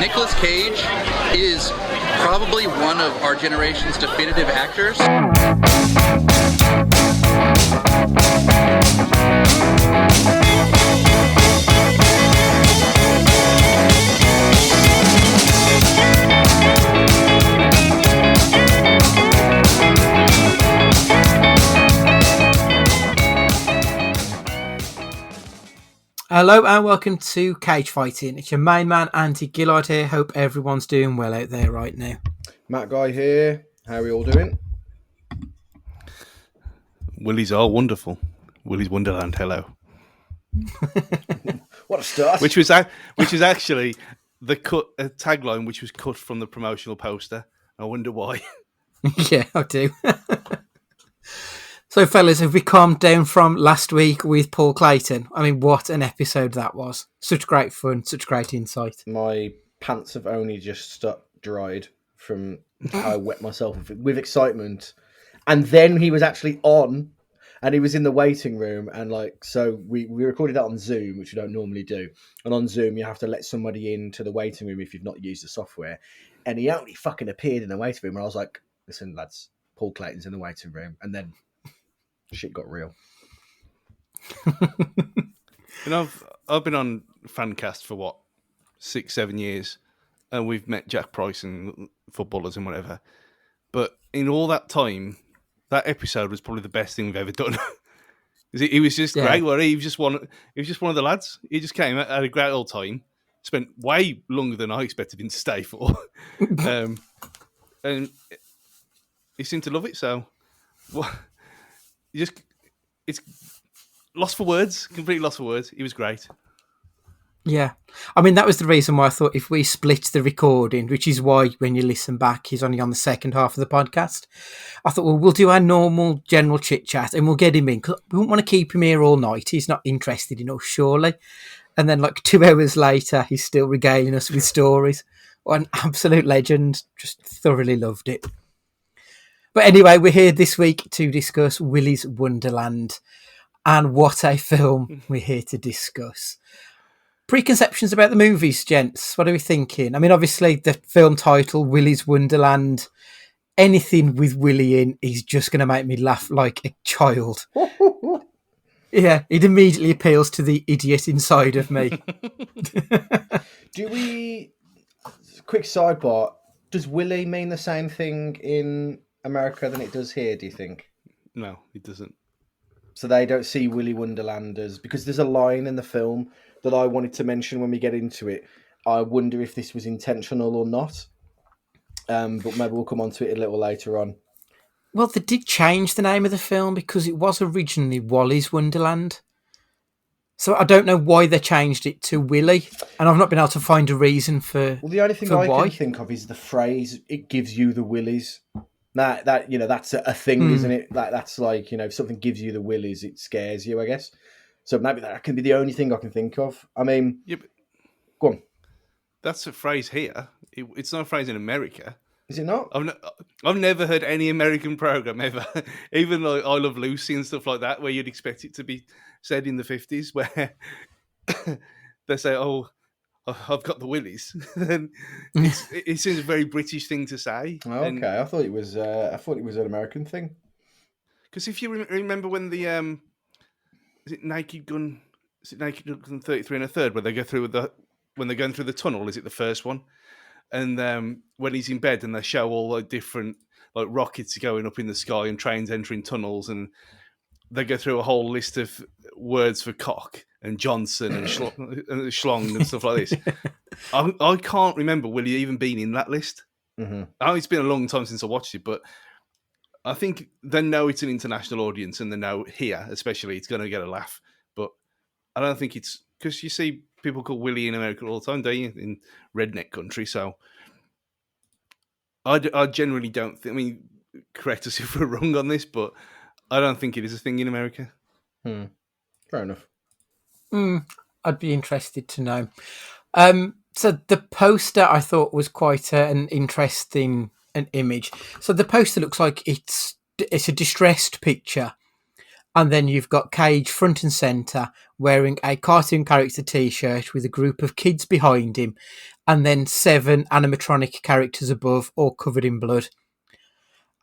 Nicolas Cage is probably one of our generation's definitive actors. Hello and welcome to Cage Fighting. It's your main man, Andy Gillard here. Hope everyone's doing well out there right now. Matt Guy here. How are we all doing? Willy's all wonderful. Willy's Wonderland. Hello. What a start! Which is actually the tagline, which was cut from the promotional poster. I wonder why. Yeah, I do. So, fellas, have we calmed down from last week with Paul Clayton? I mean, what an episode that was. Such great fun, such great insight. My pants have only just dried from how I wet myself with excitement. And then he was actually on, and he was in the waiting room. And so we recorded that on Zoom, which we don't normally do. And on Zoom, you have to let somebody into the waiting room if you've not used the software. And he only fucking appeared in the waiting room. And I was like, listen, lads, Paul Clayton's in the waiting room. And then shit got real. I've been on Fancast for 6-7 years, and we've met Jack Price and footballers and whatever. But in all that time, that episode was probably the best thing we've ever done. He was just great. Where he was just one of the lads. He just came, had a great old time. Spent way longer than I expected him to stay for, and he seemed to love it. So, it's lost for words. Completely lost for words. He was great. Yeah. I mean, that was the reason why I thought if we split the recording, which is why when you listen back, he's only on the second half of the podcast. I thought, well, we'll do our normal general chit chat and we'll get him in because we wouldn't want to keep him here all night. He's not interested enough, surely. And then 2 hours later, he's still regaling us with stories. What an absolute legend. Just thoroughly loved it. But anyway, we're here this week to discuss Willy's Wonderland. And what a film we're here to discuss. Preconceptions about the movies, gents. What are we thinking? I mean, obviously, the film title, Willy's Wonderland, anything with Willy in is just going to make me laugh like a child. Yeah, it immediately appeals to the idiot inside of me. Quick sidebar, does Willy mean the same thing in America than it does here, do you think? No, it doesn't. So they don't see Willy Wonderland as... Because there's a line in the film that I wanted to mention when we get into it. I wonder if this was intentional or not. But maybe we'll come on to it a little later on. Well, they did change the name of the film because it was originally Wally's Wonderland. So I don't know why they changed it to Willy, and I've not been able to find a reason for. Well, the only thing I can think of is the phrase "it gives you the willies." That that's a thing, isn't it? That's like, if something gives you the willies, it scares you, I guess. So maybe that can be the only thing I can think of. I mean, yeah, go on. That's a phrase here. It's not a phrase in America. Is it not? I've never heard any American program ever, even like I Love Lucy and stuff like that, where you'd expect it to be said in the 50s, where they say, "Oh, I've got the willies." And it seems a very British thing to say. Oh, okay, I thought it was an American thing. Because if you remember when the is it Naked Gun 33 and a third, where they go through when they're going through the tunnel? Is it the first one? And when he's in bed and they show all the different rockets going up in the sky and trains entering tunnels, and they go through a whole list of words for cock and Johnson and schlong and stuff like this. I can't remember Willy even being in that list. Mm-hmm. I know it's been a long time since I watched it, but I think they know it's an international audience, and they know here especially it's going to get a laugh. But I don't think it's because you see people call Willy in America all the time, don't you? In redneck country. So I generally don't think, I mean, correct us if we're wrong on this, but I don't think it is a thing in America. Fair enough. I'd be interested to know. So the poster I thought was quite an interesting image. So the poster looks like it's a distressed picture. And then you've got Cage front and centre wearing a cartoon character T-shirt with a group of kids behind him. and then 7 animatronic characters above, all covered in blood.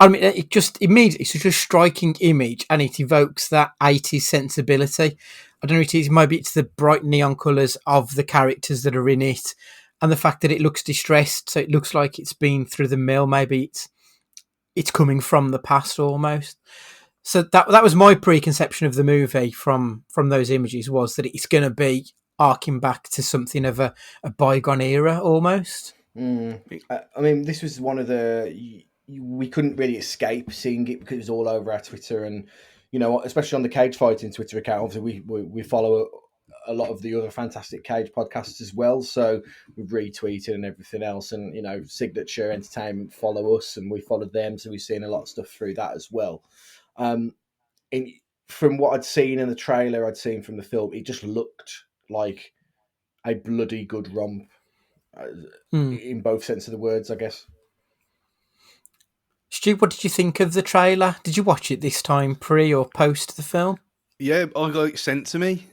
I mean, it just immediately, it's such a striking image, and it evokes that 80s sensibility. I don't know what it is, maybe it's the bright neon colours of the characters that are in it, and the fact that it looks distressed, so it looks like it's been through the mill. Maybe it's coming from the past almost. So that was my preconception of the movie from those images, was that it's going to be arcing back to something of a bygone era almost. I mean, this was one of the... we couldn't really escape seeing it because it was all over our Twitter, and especially on the Cage Fighting Twitter account. Obviously, we follow a lot of the other fantastic Cage podcasts as well, so we've retweeted and everything else, and Signature Entertainment follow us, and we followed them, so we've seen a lot of stuff through that as well. From what I'd seen in the trailer, I'd seen from the film, it just looked like a bloody good romp, in both sense of the words, I guess. Stu, what did you think of the trailer? Did you watch it this time, pre or post the film? Yeah, I got it sent to me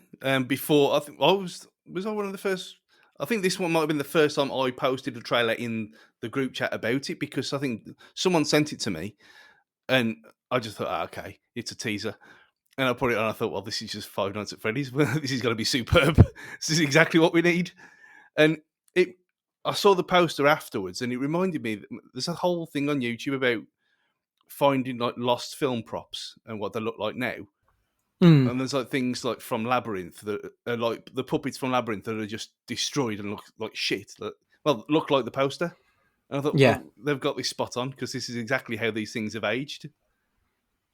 before. I think I was I one of the first. I think this one might have been the first time I posted a trailer in the group chat about it, because I think someone sent it to me, and I just thought, okay, it's a teaser. And I put it on, I thought, well, this is just Five Nights at Freddy's. This is going to be superb. This is exactly what we need. And I saw the poster afterwards, and it reminded me that there's a whole thing on YouTube about finding like lost film props and what they look like now. And there's like things like from Labyrinth that are like the puppets from Labyrinth that are just destroyed and look like shit. Look like the poster. And I thought, yeah, well, they've got this spot on, because this is exactly how these things have aged.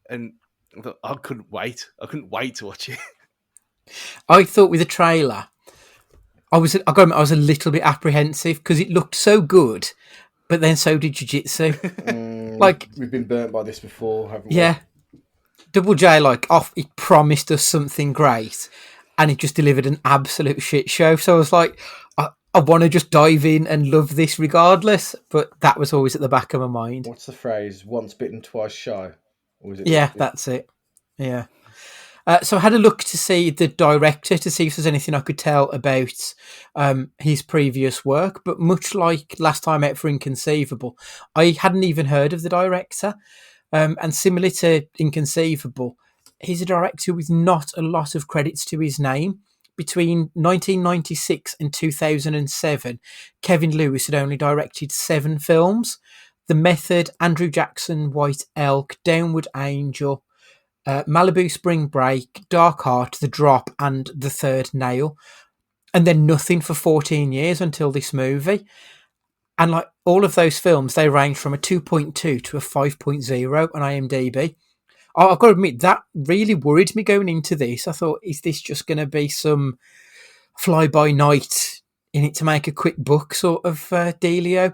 And I thought, I couldn't wait. I couldn't wait to watch it. I thought with the trailer, I was a little bit apprehensive because it looked so good, but then so did Jiu-Jitsu. We've been burnt by this before, haven't we? Yeah. Double J, it promised us something great, and it just delivered an absolute shit show. So I was like, I want to just dive in and love this regardless, but that was always at the back of my mind. What's the phrase? Once bitten, twice shy? Or was it? Yeah, that's it. Yeah. So I had a look to see the director, to see if there's anything I could tell about his previous work. But much like last time out for Inconceivable, I hadn't even heard of the director. And similar to Inconceivable, he's a director with not a lot of credits to his name. Between 1996 and 2007, Kevin Lewis had only directed 7 films. The Method, Andrew Jackson, White Elk, Downward Angel, Malibu Spring Break, Dark Heart, The Drop, and The Third Nail. And then nothing for 14 years until this movie. And like all of those films, they range from a 2.2 to a 5.0 on IMDb. I've got to admit, that really worried me going into this. I thought, is this just going to be some fly-by-night in it to make a quick buck sort of dealio?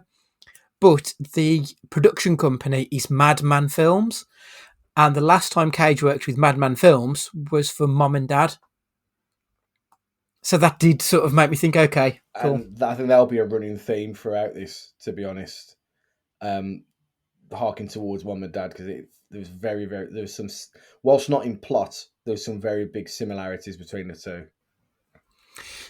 But the production company is Madman Films. And the last time Cage worked with Madman Films was for Mom and Dad. So that did sort of make me think, okay, cool. And I think that'll be a running theme throughout this, to be honest. Harking towards Mom and Dad, because there was there was some, whilst not in plot, there was some very big similarities between the two.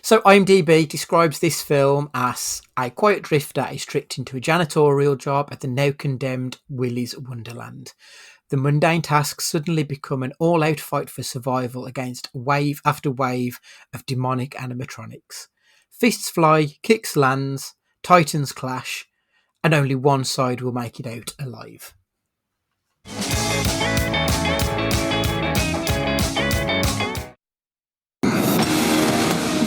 So IMDb describes this film as a quiet drifter is tricked into a janitorial job at the now condemned Willy's Wonderland. The mundane tasks suddenly become an all-out fight for survival against wave after wave of demonic animatronics. Fists fly, kicks lands, titans clash, and only one side will make it out alive.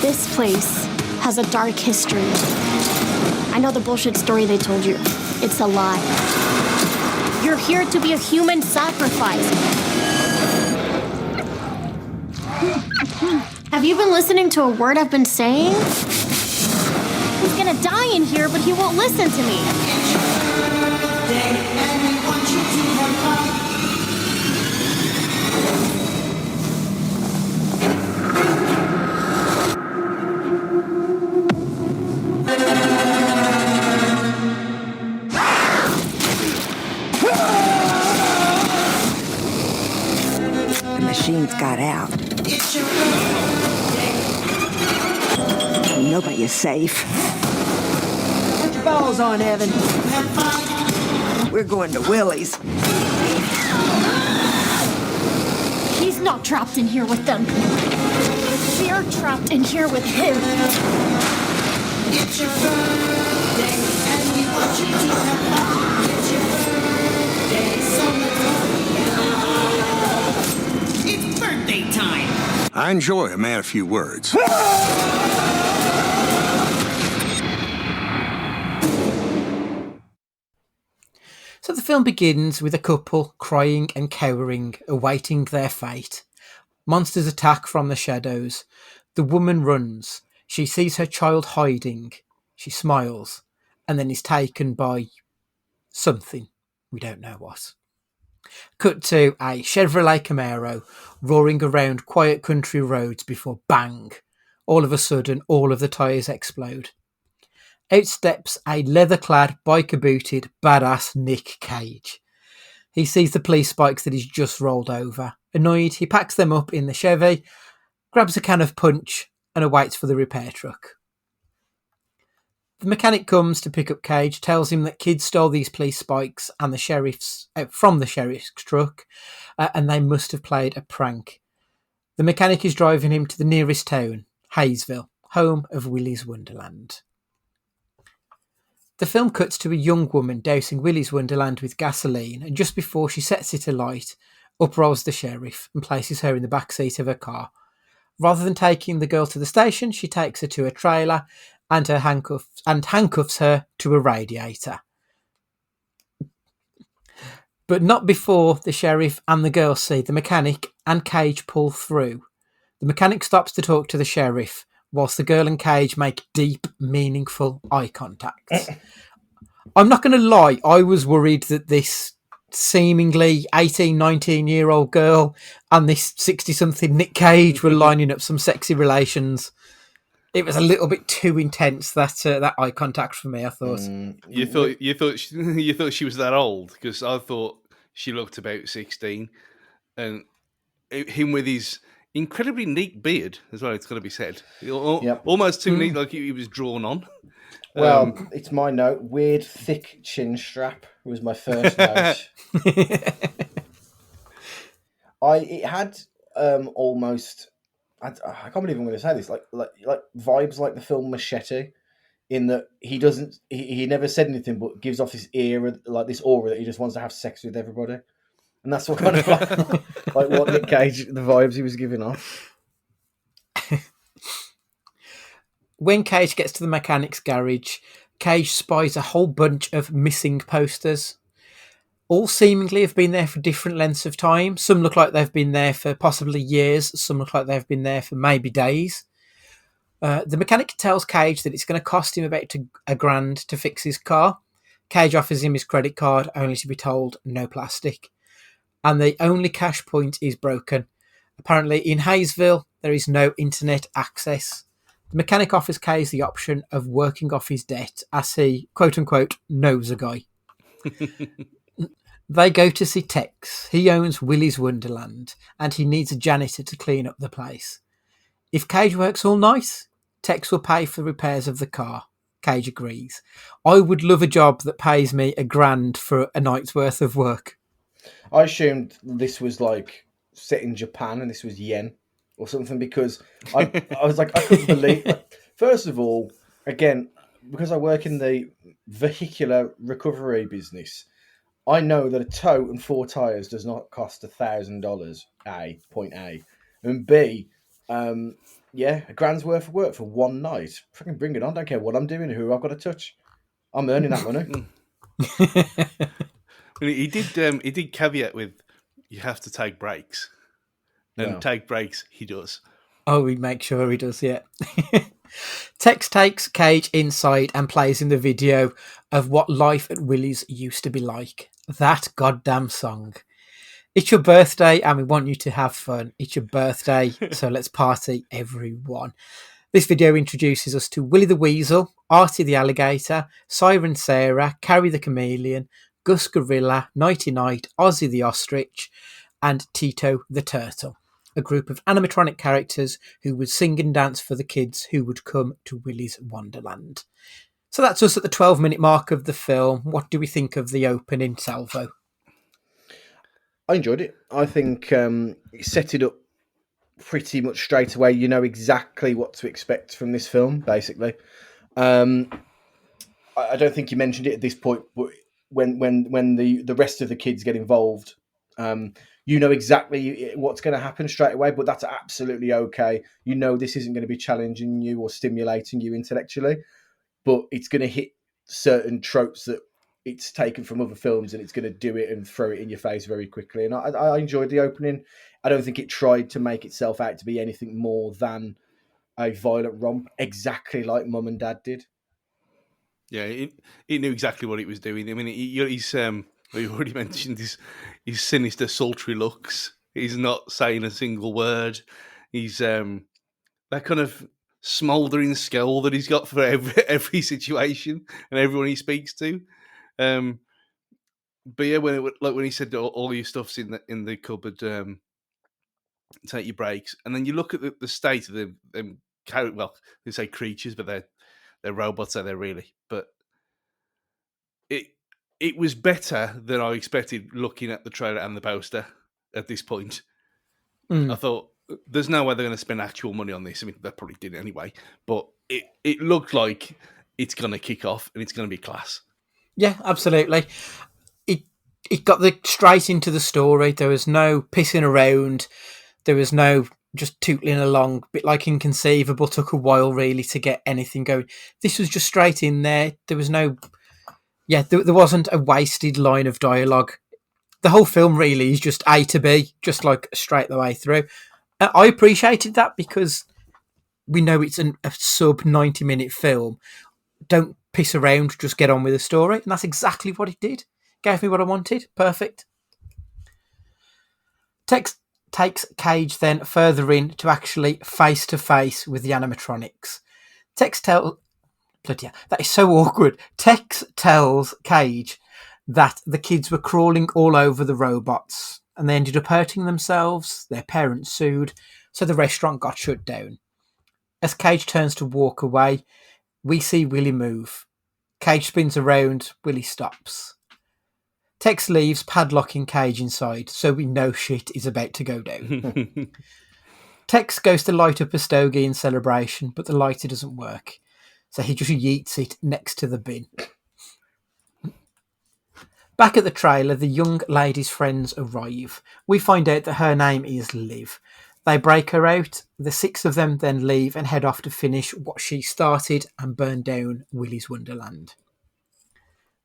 This place has a dark history. I know the bullshit story they told you. It's a lie. You're here to be a human sacrifice. Have you been listening to a word I've been saying? He's gonna die in here, but he won't listen to me. The machines got out. Nobody is safe. seatbelts on, Evan. We're going to Willy's. He's not trapped in here with them. They're trapped in here with him. It's your birthday, and we want you to have fun. It's your birthday, so let's it's birthday time. I enjoy a man of few words. So the film begins with a couple crying and cowering, awaiting their fate. Monsters attack from the shadows. The woman runs. She sees her child hiding. She smiles, and then is taken by something. We don't know what. Cut to a Chevrolet Camaro roaring around quiet country roads before bang. All of a sudden, all of the tyres explode. Out steps a leather-clad, biker-booted, badass Nick Cage. He sees the police bikes that he's just rolled over. Annoyed, he packs them up in the Chevy, grabs a can of punch, and awaits for the repair truck. The mechanic comes to pick up Cage, tells him that kids stole these police bikes and from the sheriff's truck, and they must have played a prank. The mechanic is driving him to the nearest town, Hayesville, home of Willy's Wonderland. The film cuts to a young woman dousing Willy's Wonderland with gasoline, and just before she sets it alight, up rolls the sheriff and places her in the back seat of her car. Rather than taking the girl to the station, she takes her to a trailer and handcuffs her to a radiator. But not before the sheriff and the girl see the mechanic and Cage pull through. The mechanic stops to talk to the sheriff, whilst the girl and Cage make deep, meaningful eye contact. I'm not going to lie, I was worried that this seemingly 18, 19-year-old girl and this 60-something Nick Cage were lining up some sexy relations. It was a little bit too intense, that eye contact for me, I thought. You thought she was that old? Because I thought she looked about 16, and him with his incredibly neat beard as well. It's got to be said, almost too neat, like he was drawn on. Well, it's my note. Weird, thick chin strap was my first note. It had almost. I can't believe I'm going to say this. Like vibes like the film Machete, in that he doesn't. He never said anything, but gives off this aura that he just wants to have sex with everybody, and that's what kind of like what Nick Cage, the vibes he was giving off. When Cage gets to the mechanic's garage, Cage spies a whole bunch of missing posters. All seemingly have been there for different lengths of time. Some look like they've been there for possibly years. Some look like they've been there for maybe days. The mechanic tells Cage that it's going to cost him about $1,000 to fix his car. Cage offers him his credit card, only to be told no plastic. And the only cash point is broken. Apparently in Hayesville, there is no internet access. The mechanic offers Cage the option of working off his debt as he, quote-unquote, knows a guy. They go to see Tex. He owns Willy's Wonderland, and he needs a janitor to clean up the place. If Cage works all night, Tex will pay for repairs of the car. Cage agrees. I would love a job that pays me $1,000 for a night's worth of work. I assumed this was like set in Japan and this was yen or something, because I was like, I couldn't believe. First of all, again, because I work in the vehicular recovery business, I know that a tow and 4 tyres does not cost $1,000. Point A, and B, $1,000 worth of work for one night. Fucking bring it on! Don't care what I'm doing, who I've got to touch. I'm earning that money. He did caveat with, you have to take breaks. And take breaks, he does. Oh, we make sure he does, yeah. Tex takes Cage inside and plays him the video of what life at Willy's used to be like. That goddamn song. It's your birthday and we want you to have fun. It's your birthday, so let's party, everyone. This video introduces us to Willy the Weasel, Artie the Alligator, Siren Sarah, Carrie the Chameleon, Gus Gorilla, Nighty Night, Ozzy the Ostrich, and Tito the Turtle, a group of animatronic characters who would sing and dance for the kids who would come to Willy's Wonderland. So that's us at the 12-minute mark of the film. What do we think of the opening salvo? I enjoyed it. I think it set it up pretty much straight away. You know exactly what to expect from this film, basically. I don't think you mentioned it at this point, but when the rest of the kids get involved, you know exactly what's going to happen straight away. But that's absolutely okay. You know this isn't going to be challenging you or stimulating you intellectually, but it's going to hit certain tropes that it's taken from other films, and it's going to do it and throw it in your face very quickly. And I enjoyed the opening. I don't think it tried to make itself out to be anything more than a violent romp, exactly like Mum and Dad did. Yeah, he knew exactly what he was doing. I mean, he's we already mentioned his sinister, sultry looks. He's not saying a single word. He's that kind of smouldering skull that he's got for every situation and everyone he speaks to. But yeah, when he said all your stuff's in the cupboard, take your breaks, and then you look at the state of them. Well, they say creatures, but they're robots, are they really? But it was better than I expected looking at the trailer and the poster at this point. I thought, there's no way they're going to spend actual money on this. I mean, they probably did anyway, but it looked like it's going to kick off and it's going to be class. Yeah, absolutely. It got straight into the story. There was no pissing around. There was no just tootling along, a bit like Inconceivable. Took a while really to get anything going. This was just straight in there. There was no, there wasn't a wasted line of dialogue. The whole film really is just A to B, just like straight the way through. I appreciated that because we know it's a sub 90-minute film. Don't piss around, just get on with the story. And that's exactly what it did. Gave me what I wanted. Perfect. Takes Cage then further in to actually face to face with the animatronics. Bloody hell, that is so awkward. Tex tells Cage that the kids were crawling all over the robots and they ended up hurting themselves. Their parents sued, so the restaurant got shut down. As Cage turns to walk away, we see Willy move. Cage spins around, Willy stops. Tex leaves, padlocking Cage inside, so we know shit is about to go down. Tex goes to light up a stogie in celebration, but the lighter doesn't work, so he just yeets it next to the bin. Back at the trailer, the young lady's friends arrive. We find out that her name is Liv. They break her out. The 6 of them then leave and head off to finish what she started and burn down Willy's Wonderland.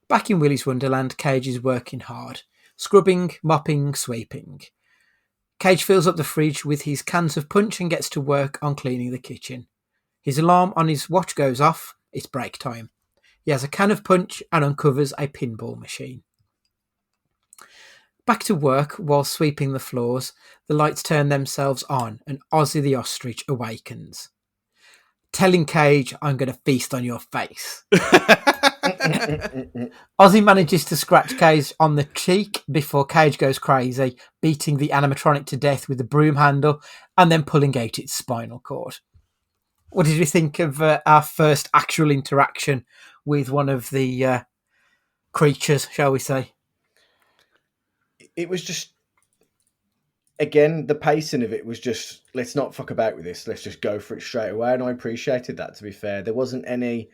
Back in Willy's Wonderland, Cage is working hard. Scrubbing, mopping, sweeping. Cage fills up the fridge with his cans of punch and gets to work on cleaning the kitchen. His alarm on his watch goes off. It's break time. He has a can of punch and uncovers a pinball machine. Back to work while sweeping the floors, the lights turn themselves on and Ozzy the Ostrich awakens. Telling Cage, I'm going to feast on your face. Ozzy manages to scratch Cage on the cheek before Cage goes crazy, beating the animatronic to death with the broom handle and then pulling out its spinal cord. What did you think of our first actual interaction with one of the creatures, shall we say? It was just, again, the pacing of it was just, let's not fuck about with this. Let's just go for it straight away. And I appreciated that, to be fair. There wasn't any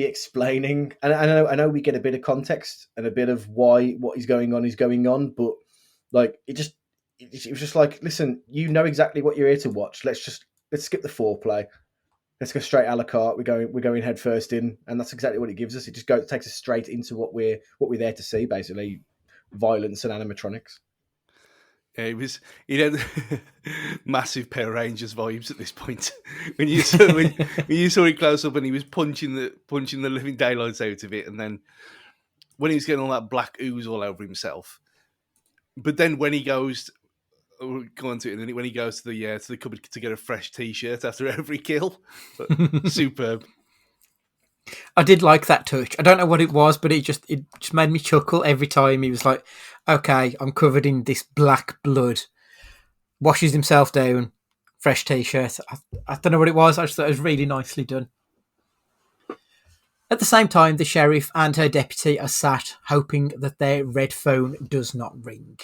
explaining. And I know we get a bit of context and a bit of why what is going on, but like it was just like, listen, you know exactly what you're here to watch. Let's skip the foreplay. Let's go straight a la carte. We're going head first in, and that's exactly what it gives us. It just takes us straight into what we're there to see, basically. Violence and animatronics. Yeah, he had massive Power Rangers vibes at this point. when you saw it close up and he was punching the living daylights out of it, and then when he was getting all that black ooze all over himself. But then when he goes, we'll go on to it, and then when he goes to the cupboard to get a fresh T-shirt after every kill, superb. I did like that touch. I don't know what it was, but it just made me chuckle every time. He was like, okay, I'm covered in this black blood. Washes himself down, fresh T-shirt. I don't know what it was. I just thought it was really nicely done. At the same time, the sheriff and her deputy are sat hoping that their red phone does not ring.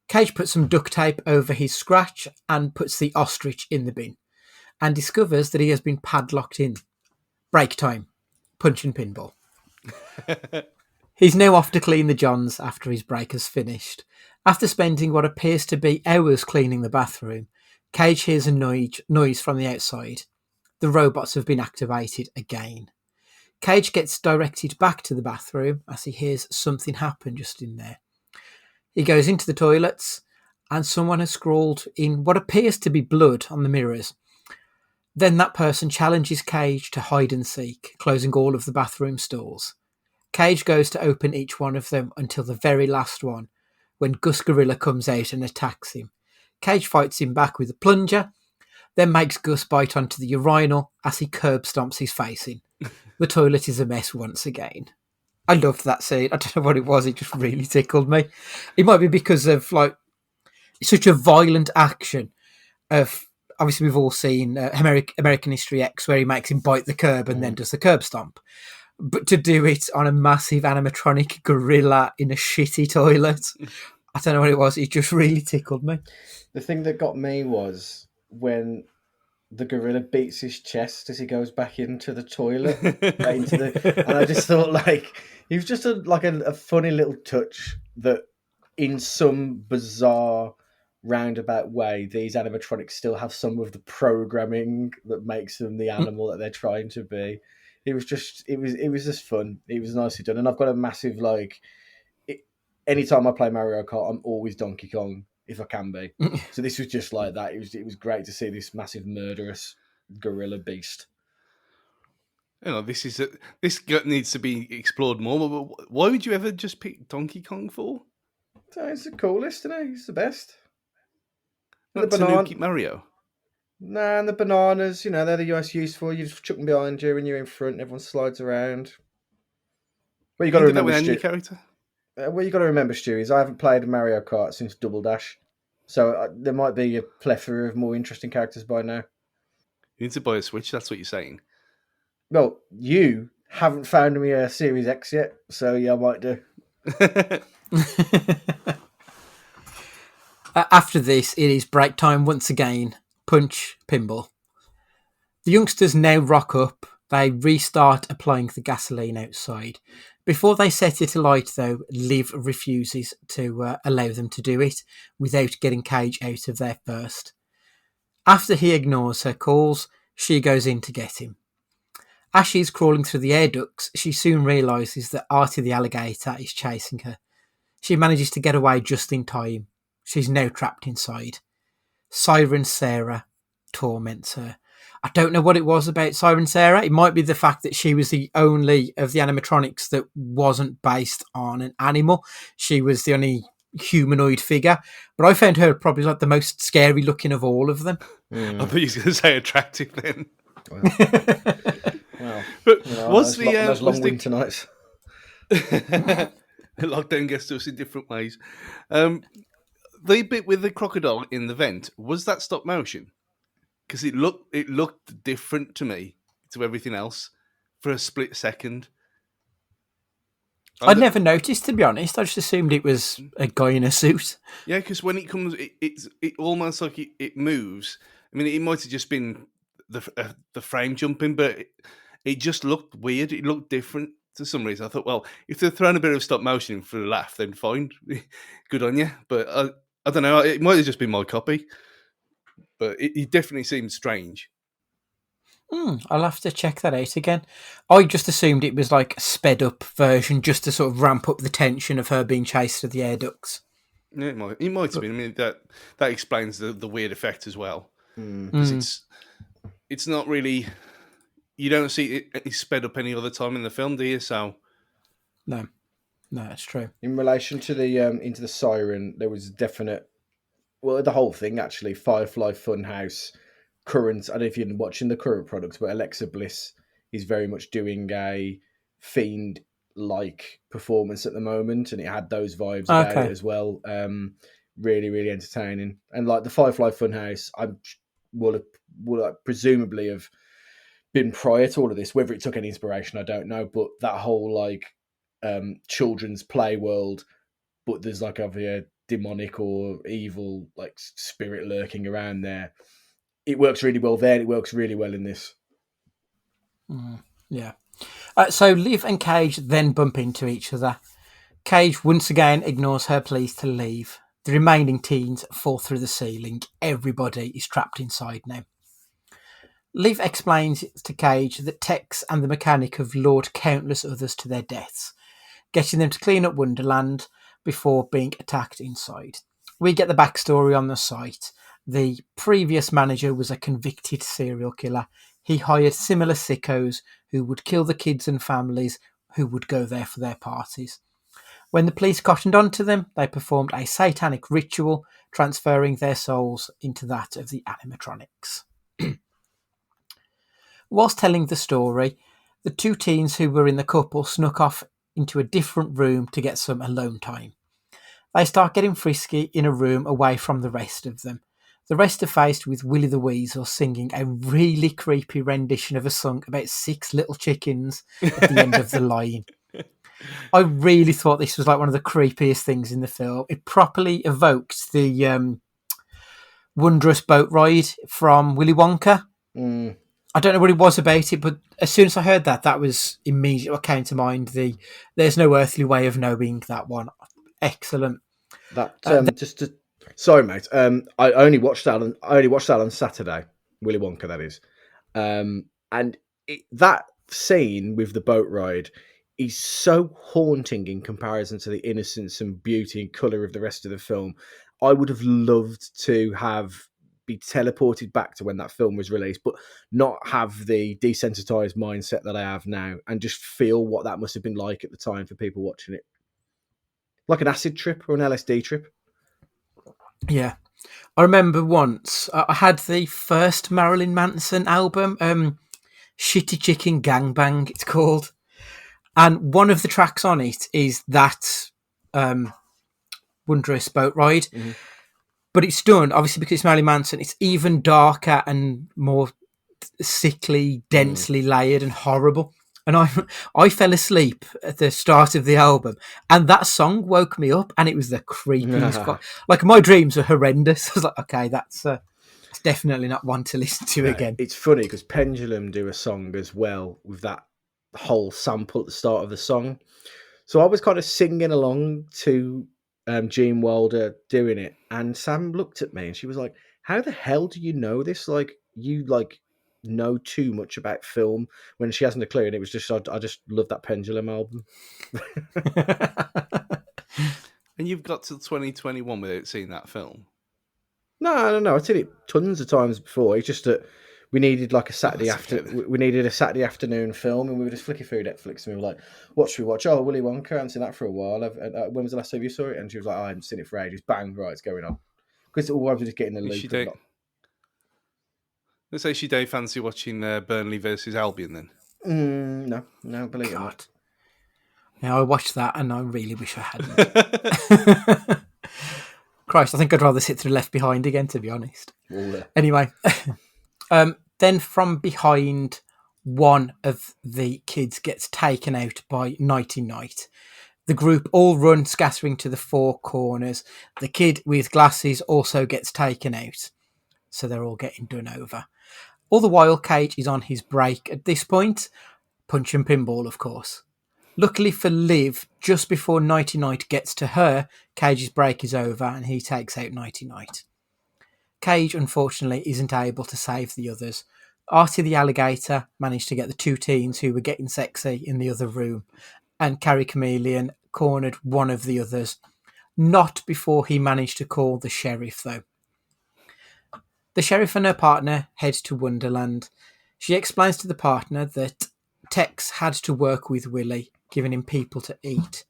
Cage puts some duct tape over his scratch and puts the ostrich in the bin and discovers that he has been padlocked in. Break time. Punch and pinball. He's now off to clean the johns after his break has finished. After spending what appears to be hours cleaning the bathroom, Cage hears a noise from the outside. The robots have been activated again. Cage gets directed back to the bathroom as he hears something happen just in there. He goes into the toilets and someone has scrawled in what appears to be blood on the mirrors. Then that person challenges Cage to hide and seek, closing all of the bathroom stalls. Cage goes to open each one of them until the very last one, when Gus Gorilla comes out and attacks him. Cage fights him back with a plunger, then makes Gus bite onto the urinal as he curb stomps his face in. The toilet is a mess once again. I loved that scene. I don't know what it was. It just really tickled me. It might be because of like such a violent action. Of obviously we've all seen American History X, where he makes him bite the curb and then does the curb stomp. But to do it on a massive animatronic gorilla in a shitty toilet, I don't know what it was. It just really tickled me. The thing that got me was when the gorilla beats his chest as he goes back into the toilet. And I just thought, like, it was just a funny little touch that in some bizarre roundabout way, these animatronics still have some of the programming that makes them the animal that they're trying to be. It was just fun. It was nicely done. And I've got a massive, anytime I play Mario Kart, I'm always Donkey Kong, if I can be. So this was just like that. It was great to see this massive murderous gorilla beast. You know, this needs to be explored more. But why would you ever just pick Donkey Kong for? So it's the coolest, isn't it? He's the best. Not Tanuki Mario. Nah, and the bananas, they're the most useful. You just chuck them behind you and you're in front and everyone slides around. Well, you got to remember, Stu, character. What you got to remember, Stu, is I haven't played Mario Kart since Double Dash. So there might be a plethora of more interesting characters by now. You need to buy a Switch, that's what you're saying. Well, you haven't found me a Series X yet, so yeah, I might do. After this, it is break time once again. Punch, pinball. The youngsters now rock up. They restart applying the gasoline outside. Before they set it alight, though, Liv refuses to allow them to do it without getting Cage out of there first. After he ignores her calls, she goes in to get him. As she's crawling through the air ducts, she soon realises that Artie the alligator is chasing her. She manages to get away just in time. She's now trapped inside. Siren Sarah torments her. I don't know what it was about Siren Sarah. It might be the fact that she was the only of the animatronics that wasn't based on an animal. She was the only humanoid figure. But I found her probably like the most scary looking of all of them. I thought you were going to say attractive then. Well, but those long winter nights. Lockdown gets to us in different ways. The bit with the crocodile in the vent, was that stop motion? Because it looked different to me to everything else for a split second. I'd never noticed, to be honest. I just assumed it was a guy in a suit. Yeah, because when it comes, it almost like it moves. I mean, it might have just been the frame jumping, but it just looked weird. It looked different for some reason. I thought, well, if they're throwing a bit of stop motion in for a laugh, then fine, good on you. But I don't know. It might have just been my copy, but it definitely seemed strange. I'll have to check that out again. I just assumed it was like a sped up version just to sort of ramp up the tension of her being chased through the air ducts. Yeah, it might have been. I mean, that explains the weird effect as well. Because it's not really, you don't see it sped up any other time in the film, do you? So no, that's true. In relation to the into the siren, there was definite. Well, the whole thing actually. Firefly Funhouse. Current. I don't know if you're watching the current products, but Alexa Bliss is very much doing a Fiend-like performance at the moment, and it had those vibes about it as well. Really, really entertaining, and like the Firefly Funhouse, I will presumably have been prior to all of this. Whether it took any inspiration, I don't know. But that whole like children's play world, but there's like a demonic or evil like spirit lurking around there. It works really well there. It works really well in this. Yeah. So Liv and Cage then bump into each other. Cage once again ignores her pleas to leave. The remaining teens fall through the ceiling. Everybody is trapped inside now. Liv explains to Cage that Tex and the mechanic have lured countless others to their deaths, getting them to clean up Wonderland before being attacked inside. We get the backstory on the site. The previous manager was a convicted serial killer. He hired similar sickos who would kill the kids and families who would go there for their parties. When the police cottoned onto them, they performed a satanic ritual, transferring their souls into that of the animatronics. Whilst telling the story, the two teens who were in the couple snuck off into a different room to get some alone time. They start getting frisky in a room away from the rest of them. The rest are faced with Willy the Weasel singing a really creepy rendition of a song about 6 little chickens at the end of the line. I really thought this was like one of the creepiest things in the film. It properly evoked the wondrous boat ride from Willy Wonka. I don't know what it was about it, but as soon as I heard that, that was immediately what came to mind. There's no earthly way of knowing that one. Excellent. Sorry, mate. I only watched that on Saturday. Willy Wonka, that is. And that scene with the boat ride is so haunting in comparison to the innocence and beauty and colour of the rest of the film. I would have loved to be teleported back to when that film was released, but not have the desensitized mindset that I have now, and just feel what that must have been like at the time for people watching it. Like an acid trip or an LSD trip. Yeah. I remember once I had the first Marilyn Manson album, Shitty Chicken Gangbang, it's called. And one of the tracks on it is that wondrous boat ride. Mm-hmm. But it's done, obviously, because it's Marilyn Manson, it's even darker and more sickly, densely layered and horrible. And I fell asleep at the start of the album, and that song woke me up, and it was the creepiest. Like, my dreams were horrendous. I was like, okay, that's definitely not one to listen to again. It's funny because Pendulum do a song as well with that whole sample at the start of the song. So I was kind of singing along to Gene Wilder doing it, and Sam looked at me and she was like, how the hell do you know this? Like, you know too much about film, when she hasn't a clue. And it was just, I just love that Pendulum album. And you've got till 2021 without seeing that film? No, I've seen it tons of times before. It's just that we needed like a Saturday we needed a Saturday afternoon film, and we were just flicking through Netflix, and we were like, what should we watch? Oh, Willy Wonka. I haven't seen that for a while. When was the last time you saw it? And she was like, I haven't seen it for ages. Bang, right, it's going on. Because I was just getting the loop. Let's say she don't fancy watching Burnley versus Albion then? No, believe it or not. Yeah, I watched that and I really wish I hadn't. Christ, I think I'd rather sit through Left Behind again, to be honest. Anyway, then from behind, one of the kids gets taken out by Nighty Night. The group all run, scattering to the 4 corners. The kid with glasses also gets taken out. So they're all getting done over. All the while, Cage is on his break at this point. Punch and pinball, of course. Luckily for Liv, just before Nighty Night gets to her, Cage's break is over and he takes out Nighty Night. Cage, unfortunately, isn't able to save the others. Artie the alligator managed to get the 2 teens who were getting sexy in the other room, and Carrie Chameleon cornered one of the others. Not before he managed to call the sheriff, though. The sheriff and her partner head to Wonderland. She explains to the partner that Tex had to work with Willy, giving him people to eat,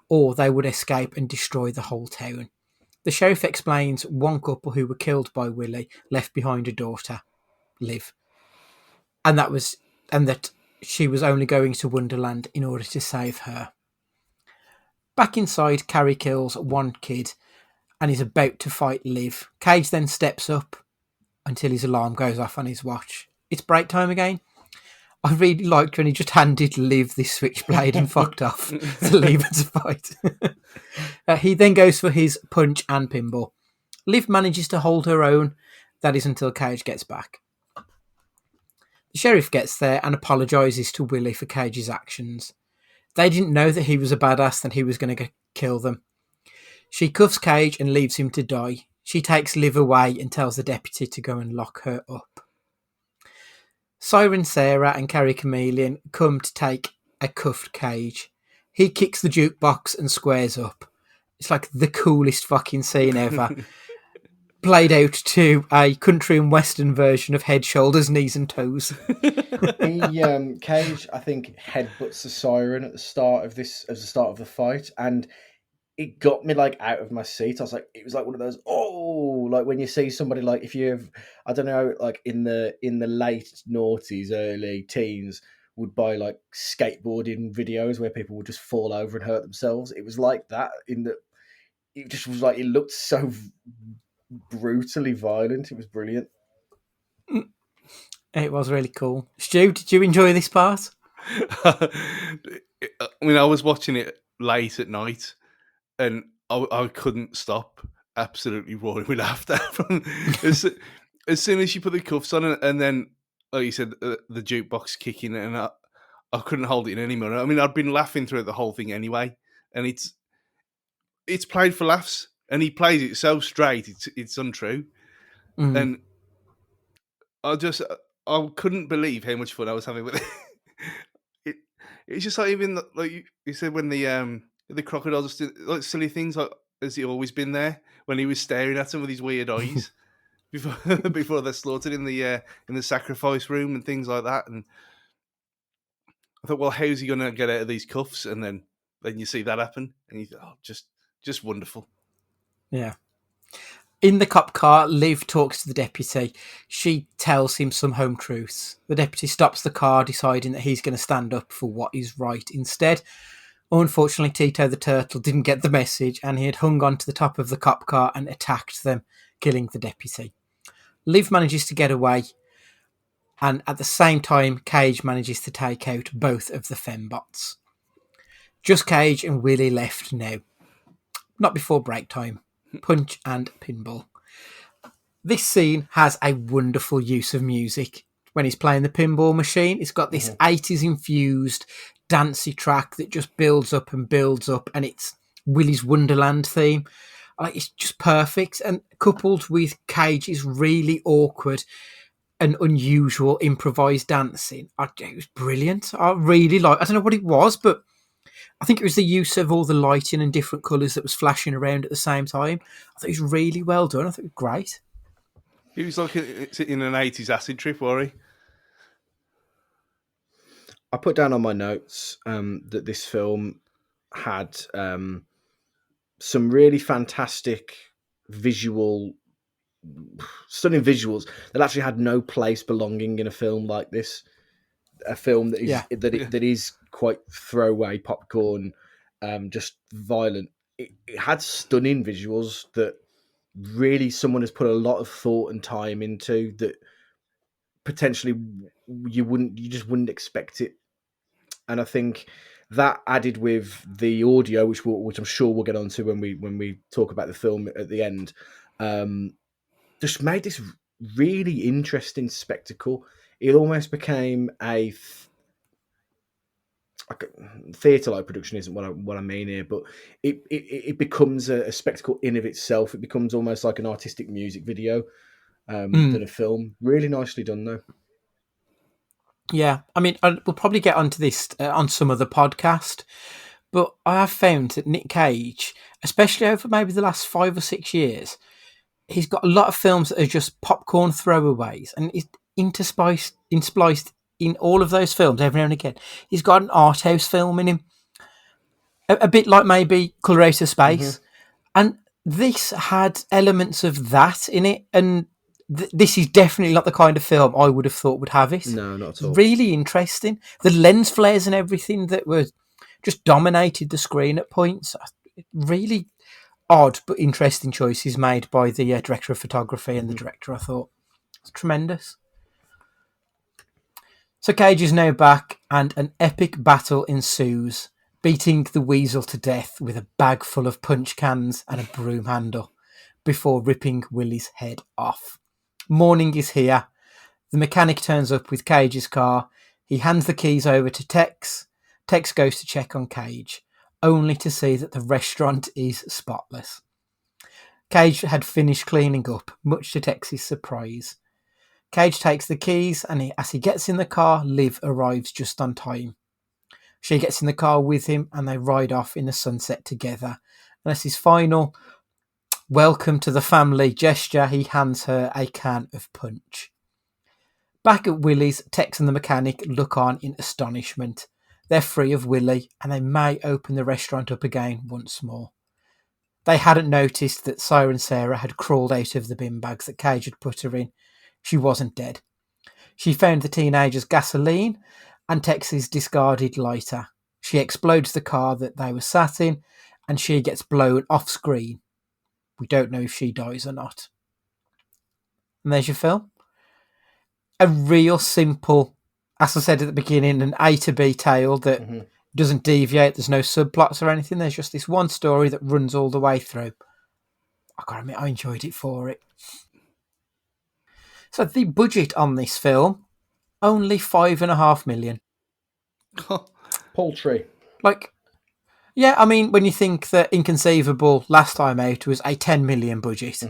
or they would escape and destroy the whole town. The sheriff explains one couple who were killed by Willy left behind a daughter, Liv, and that she was only going to Wonderland in order to save her. Back inside, Carrie kills one kid and is about to fight Liv. Cage then steps up until his alarm goes off on his watch. It's break time again. I really liked when he just handed Liv this switchblade and fucked off to leave her to fight. He then goes for his punch and pinball. Liv manages to hold her own. That is until Cage gets back. The sheriff gets there and apologises to Willy for Cage's actions. They didn't know that he was a badass and he was going to kill them. She cuffs Cage and leaves him to die. She takes Liv away and tells the deputy to go and lock her up. Siren Sarah and Carrie Chameleon come to take a cuffed Cage. He kicks the jukebox and squares up. It's like the coolest fucking scene ever. Played out to a country and western version of Head, Shoulders, Knees and Toes. Cage, I think, headbutts the siren at the start of the fight, and it got me like out of my seat. I was like, it was like one of those, like when you see somebody, like if you've, I don't know, like in the late noughties, early teens, would buy like skateboarding videos where people would just fall over and hurt themselves. It was like that it just was like, it looked so brutally violent. It was brilliant. It was really cool. Stu, did you enjoy this part? I mean, I was watching it late at night, and I couldn't stop absolutely roaring with laughter. As soon as she put the cuffs on, and then, like you said, the jukebox kicking, and I couldn't hold it in anymore. I mean, I'd been laughing through the whole thing anyway, and it's played for laughs, and he plays it so straight, it's untrue. And I couldn't believe how much fun I was having with it. It's just like, even like you said, when the crocodiles are like silly things, like, has he always been there when he was staring at them with his weird eyes before they're slaughtered in the sacrifice room and things like that. And I thought, well, how's he going to get out of these cuffs? And then you see that happen, and you thought, just wonderful. Yeah. In the cop car, Liv talks to the deputy. She tells him some home truths. The deputy stops the car, deciding that he's going to stand up for what is right instead. Unfortunately, Tito the Turtle didn't get the message, and he had hung on to the top of the cop car and attacked them, killing the deputy. Liv manages to get away, and at the same time, Cage manages to take out both of the fembots. Just Cage and Willy left now. Not before break time. Punch and pinball. This scene has a wonderful use of music. When he's playing the pinball machine, it's got this 80s infused dancey track that just builds up, and it's Willy's Wonderland theme. It's just perfect, and coupled with Cage's really awkward and unusual improvised dancing, it was brilliant. I don't know what it was, but I think it was the use of all the lighting and different colours that was flashing around at the same time. I thought it was really well done. I thought it was great. He was like in an 80s acid trip, were he? I put down on my notes that this film had some really fantastic stunning visuals that actually had no place belonging in a film like this. A film that is that is quite throwaway popcorn, just violent. It had stunning visuals that really someone has put a lot of thought and time into, that potentially you just wouldn't expect it. And I think that, added with the audio, which I'm sure we'll get onto when we talk about the film at the end, just made this really interesting spectacle. It almost became a theatre-like production. Isn't what I mean here, but it becomes a spectacle in of itself. It becomes almost like an artistic music video than a film. Really nicely done, though. Yeah, I mean, we'll probably get onto this on some other podcast, but I have found that Nick Cage, especially over maybe the last 5 or 6 years, he's got a lot of films that are just popcorn throwaways, and he's interspliced in all of those films every now and again. He's got an art house film in him, a bit like maybe Colour Out of Space, and this had elements of that in it, and this is definitely not the kind of film I would have thought would have it. No, not at all. Really interesting. The lens flares and everything that were just dominated the screen at points. Really odd but interesting choices made by the director of photography and the director, I thought. It's tremendous. So Cage is now back, and an epic battle ensues, beating the weasel to death with a bag full of punch cans and a broom handle before ripping Willy's head off. Morning is here. The mechanic turns up with Cage's car. He hands the keys over to Tex. Tex goes to check on Cage, only to see that the restaurant is spotless. Cage had finished cleaning up, much to Tex's surprise. Cage takes the keys, and as he gets in the car, Liv arrives just on time. She gets in the car with him, and they ride off in the sunset together. And as his final welcome to the family gesture, he hands her a can of punch. Back at Willy's, Tex and the mechanic look on in astonishment. They're free of Willy, and they may open the restaurant up again once more. They hadn't noticed that Siren Sarah had crawled out of the bin bags that Cage had put her in. She wasn't dead. She found the teenagers' gasoline and Tex's discarded lighter. She explodes the car that they were sat in, and she gets blown off screen. We don't know if she dies or not. And there's your film. A real simple, as I said at the beginning, an A to B tale that doesn't deviate. There's no subplots or anything. There's just this one story that runs all the way through. I gotta admit, I enjoyed it for it. So the budget on this film, only $5.5 million. Paltry. Yeah, I mean, when you think that Inconceivable last time out was a 10 million budget,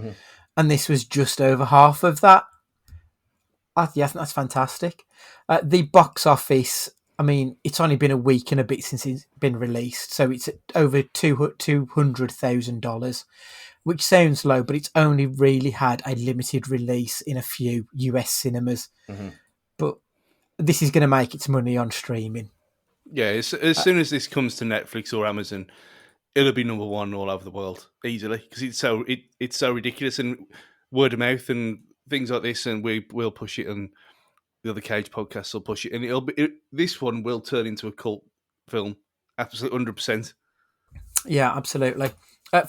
and this was just over half of that, I think that's fantastic. The box office, I mean, it's only been a week and a bit since it's been released, so it's at over $200,000, which sounds low, but it's only really had a limited release in a few US cinemas. But this is going to make its money on streaming. Yeah, as soon as this comes to Netflix or Amazon, it'll be number one all over the world easily, because it's so ridiculous, and word of mouth and things like this, and we'll push it, and the other Cage podcasts will push it, and this one will turn into a cult film, absolutely 100%. Yeah, absolutely.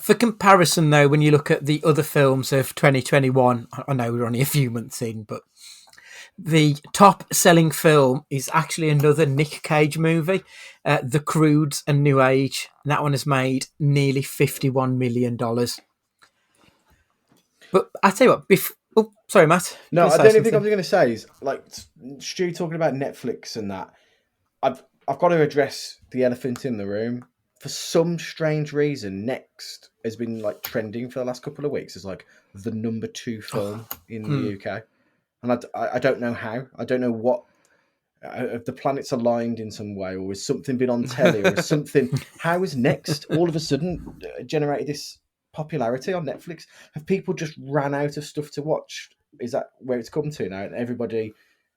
For comparison, though, when you look at the other films of 2021, I know we're only a few months in, but the top-selling film is actually another Nick Cage movie, The Croods and New Age. And that one has made nearly $51 million. But I tell you what, oh, sorry, Matt. No, I don't even think I was going to say is, like, Stu talking about Netflix and that. I've got to address the elephant in the room. For some strange reason, Next has been like trending for the last couple of weeks as like the number 2 film in the UK. And I don't know how. I don't know what. If the planets aligned in some way, or has something been on telly, or something. How has Next all of a sudden generated this popularity on Netflix? Have people just ran out of stuff to watch? Is that where it's come to now? And everybody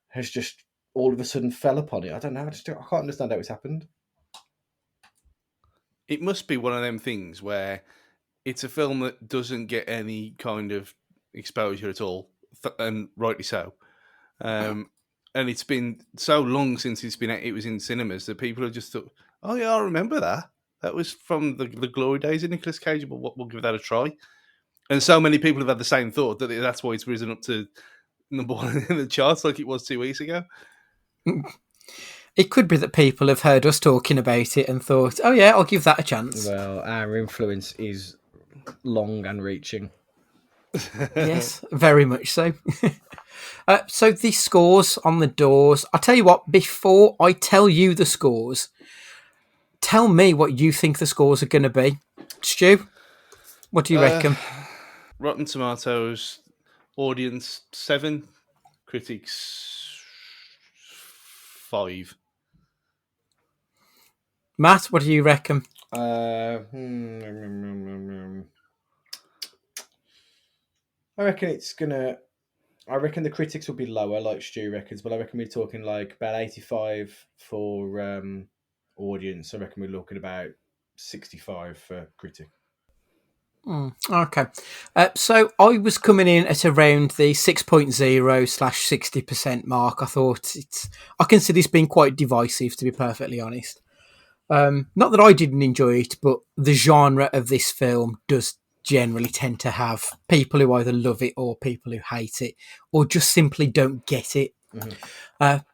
has just all of a sudden fell upon it. I don't know. I can't understand how it's happened. It must be one of them things where it's a film that doesn't get any kind of exposure at all, and rightly so. And it's been so long since it was in cinemas that people have just thought, "Oh yeah, I remember that. That was from the glory days of Nicolas Cage. But we'll give that a try." And so many people have had the same thought that that's why it's risen up to number 1 in the charts, like it was 2 weeks ago. It could be that people have heard us talking about it and thought, "Oh yeah, I'll give that a chance." Well, our influence is long and reaching. Yes, very much so. So the scores on the doors. I'll tell you what, before I tell you the scores, tell me what you think the scores are going to be. Stu, what do you reckon? Rotten Tomatoes, audience 7, critics 5. Matt, what do you reckon? I reckon the critics will be lower, like Stu reckons, but I reckon we're talking like about 85 for audience. I reckon we're looking about 65 for critic. Okay. So I was coming in at around the 6.0/60% mark. I thought I consider this being quite divisive, to be perfectly honest. Not that I didn't enjoy it, but the genre of this film does generally tend to have people who either love it or people who hate it, or just simply don't get it.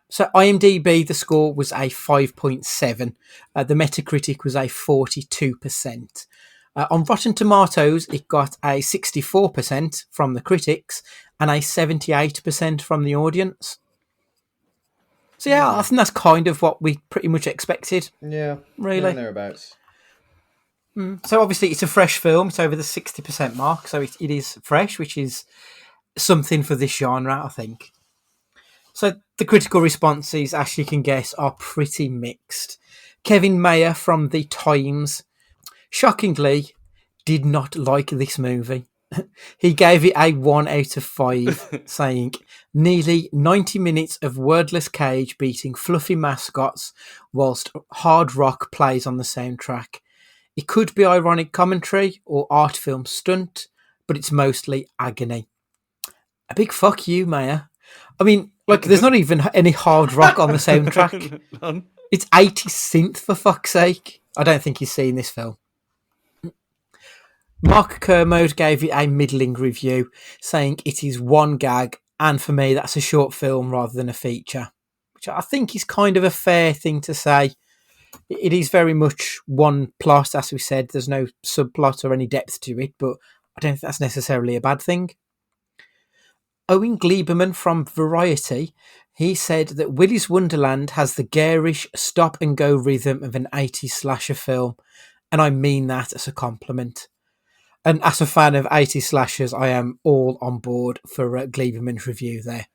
So IMDb, the score was a 5.7. The Metacritic was a 42%. On Rotten Tomatoes, it got a 64% from the critics and a 78% from the audience. So yeah, I think that's kind of what we pretty much expected. Yeah, Really. thereabouts. So obviously it's a fresh film. It's over the 60% mark. So it is fresh, which is something for this genre, I think. So the critical responses, as you can guess, are pretty mixed. Kevin Mayer from The Times, shockingly, did not like this movie. He gave it a 1 out of 5, saying, nearly 90 minutes of wordless Cage beating fluffy mascots whilst hard rock plays on the soundtrack. It could be ironic commentary or art film stunt, but it's mostly agony. A big fuck you, Mayer. I mean, like, there's not even any hard rock on the soundtrack. None. It's 80 synth, for fuck's sake. I don't think he's seen this film. Mark Kermode gave it a middling review, saying it is one gag, and for me that's a short film rather than a feature, which I think is kind of a fair thing to say. It is very much one plot, as we said. There's no subplot or any depth to it, but I don't think that's necessarily a bad thing. Owen Gleiberman from Variety, he said that Willy's Wonderland has the garish stop-and-go rhythm of an 80s slasher film, and I mean that as a compliment. And as a fan of 80s slashers, I am all on board for Gleiberman's review there.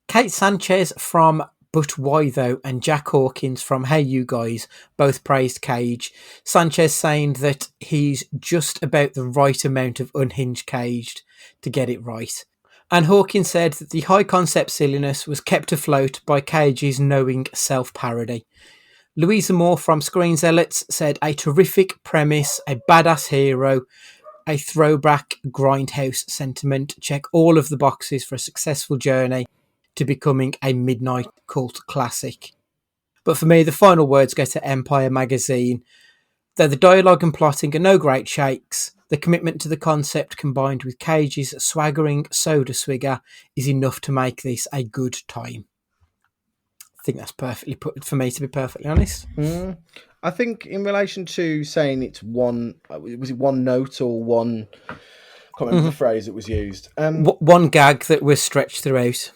Kate Sanchez from But Why Though and Jack Hawkins from Hey You Guys both praised Cage. Sanchez saying that he's just about the right amount of unhinged Caged to get it right. And Hawkins said that the high concept silliness was kept afloat by Cage's knowing self-parody. Louisa Moore from Screen Zealots said a terrific premise, a badass hero, a throwback grindhouse sentiment, check all of the boxes for a successful journey to becoming a midnight cult classic. But for me, the final words go to Empire magazine. Though the dialogue and plotting are no great shakes, the commitment to the concept combined with Cage's swaggering soda swigger is enough to make this a good time. I think that's perfectly put for me, to be perfectly honest. I think in relation to saying it's one, was it one note or one? I can't remember the phrase that was used. One gag that was stretched throughout.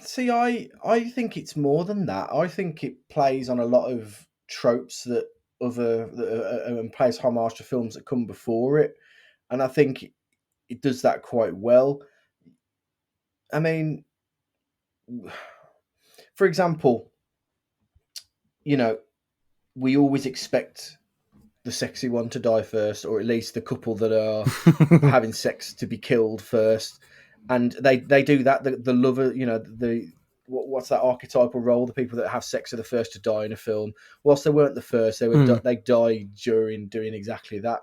See, I think it's more than that. I think it plays on a lot of tropes that and pays homage to films that come before it, and I think it does that quite well. I mean, for example, we always expect the sexy one to die first, or at least the couple that are having sex to be killed first. And they do that. The lover, what's that archetypal role? The people that have sex are the first to die in a film. Whilst they weren't the first, they died during doing exactly that.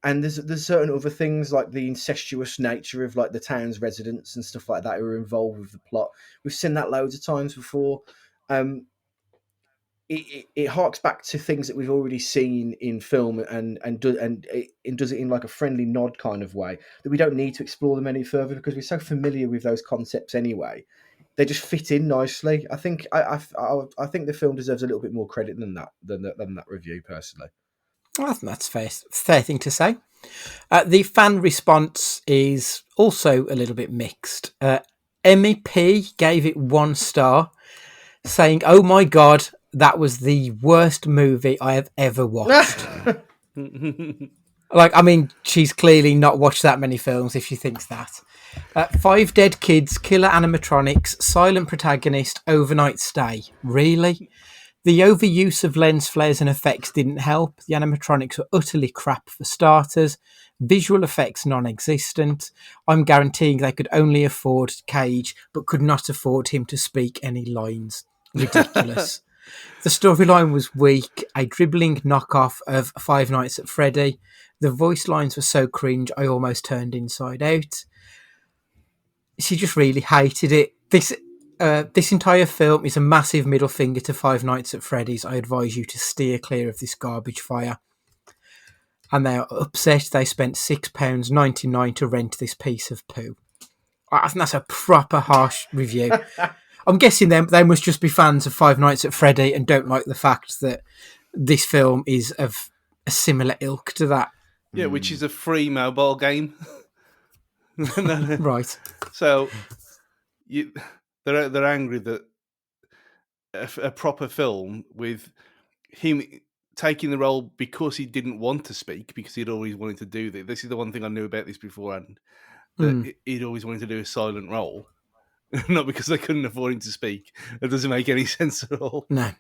And there's certain other things like the incestuous nature of like the town's residents and stuff like that who are involved with the plot. We've seen that loads of times before. It harks back to things that we've already seen in film and does it in like a friendly nod kind of way that we don't need to explore them any further because we're so familiar with those concepts anyway. They just fit in nicely. I think I think the film deserves a little bit more credit than that review personally. I think that's fair thing to say. The fan response is also a little bit mixed. Emmy P gave it 1 star, saying, "Oh my god, that was the worst movie I have ever watched." She's clearly not watched that many films if she thinks that. 5 dead kids, killer animatronics, silent protagonist, overnight stay. Really? The overuse of lens flares and effects didn't help. The animatronics were utterly crap for starters. Visual effects non-existent. I'm guaranteeing they could only afford Cage, but could not afford him to speak any lines. Ridiculous. The storyline was weak, a dribbling knockoff of Five Nights at Freddy. The voice lines were so cringe, I almost turned inside out. She just really hated it. This entire film is a massive middle finger to Five Nights at Freddy's. I advise you to steer clear of this garbage fire. And they are upset they spent £6.99 to rent this piece of poo. I think that's a proper harsh review. I'm guessing they must just be fans of Five Nights at Freddy and don't like the fact that this film is of a similar ilk to that. Yeah, which is a free mobile game. No. Right. So they're angry that a proper film with him taking the role because he didn't want to speak, because he'd always wanted to do this. This is the one thing I knew about this beforehand, that he'd always wanted to do a silent role, not because they couldn't afford him to speak. That doesn't make any sense at all. No.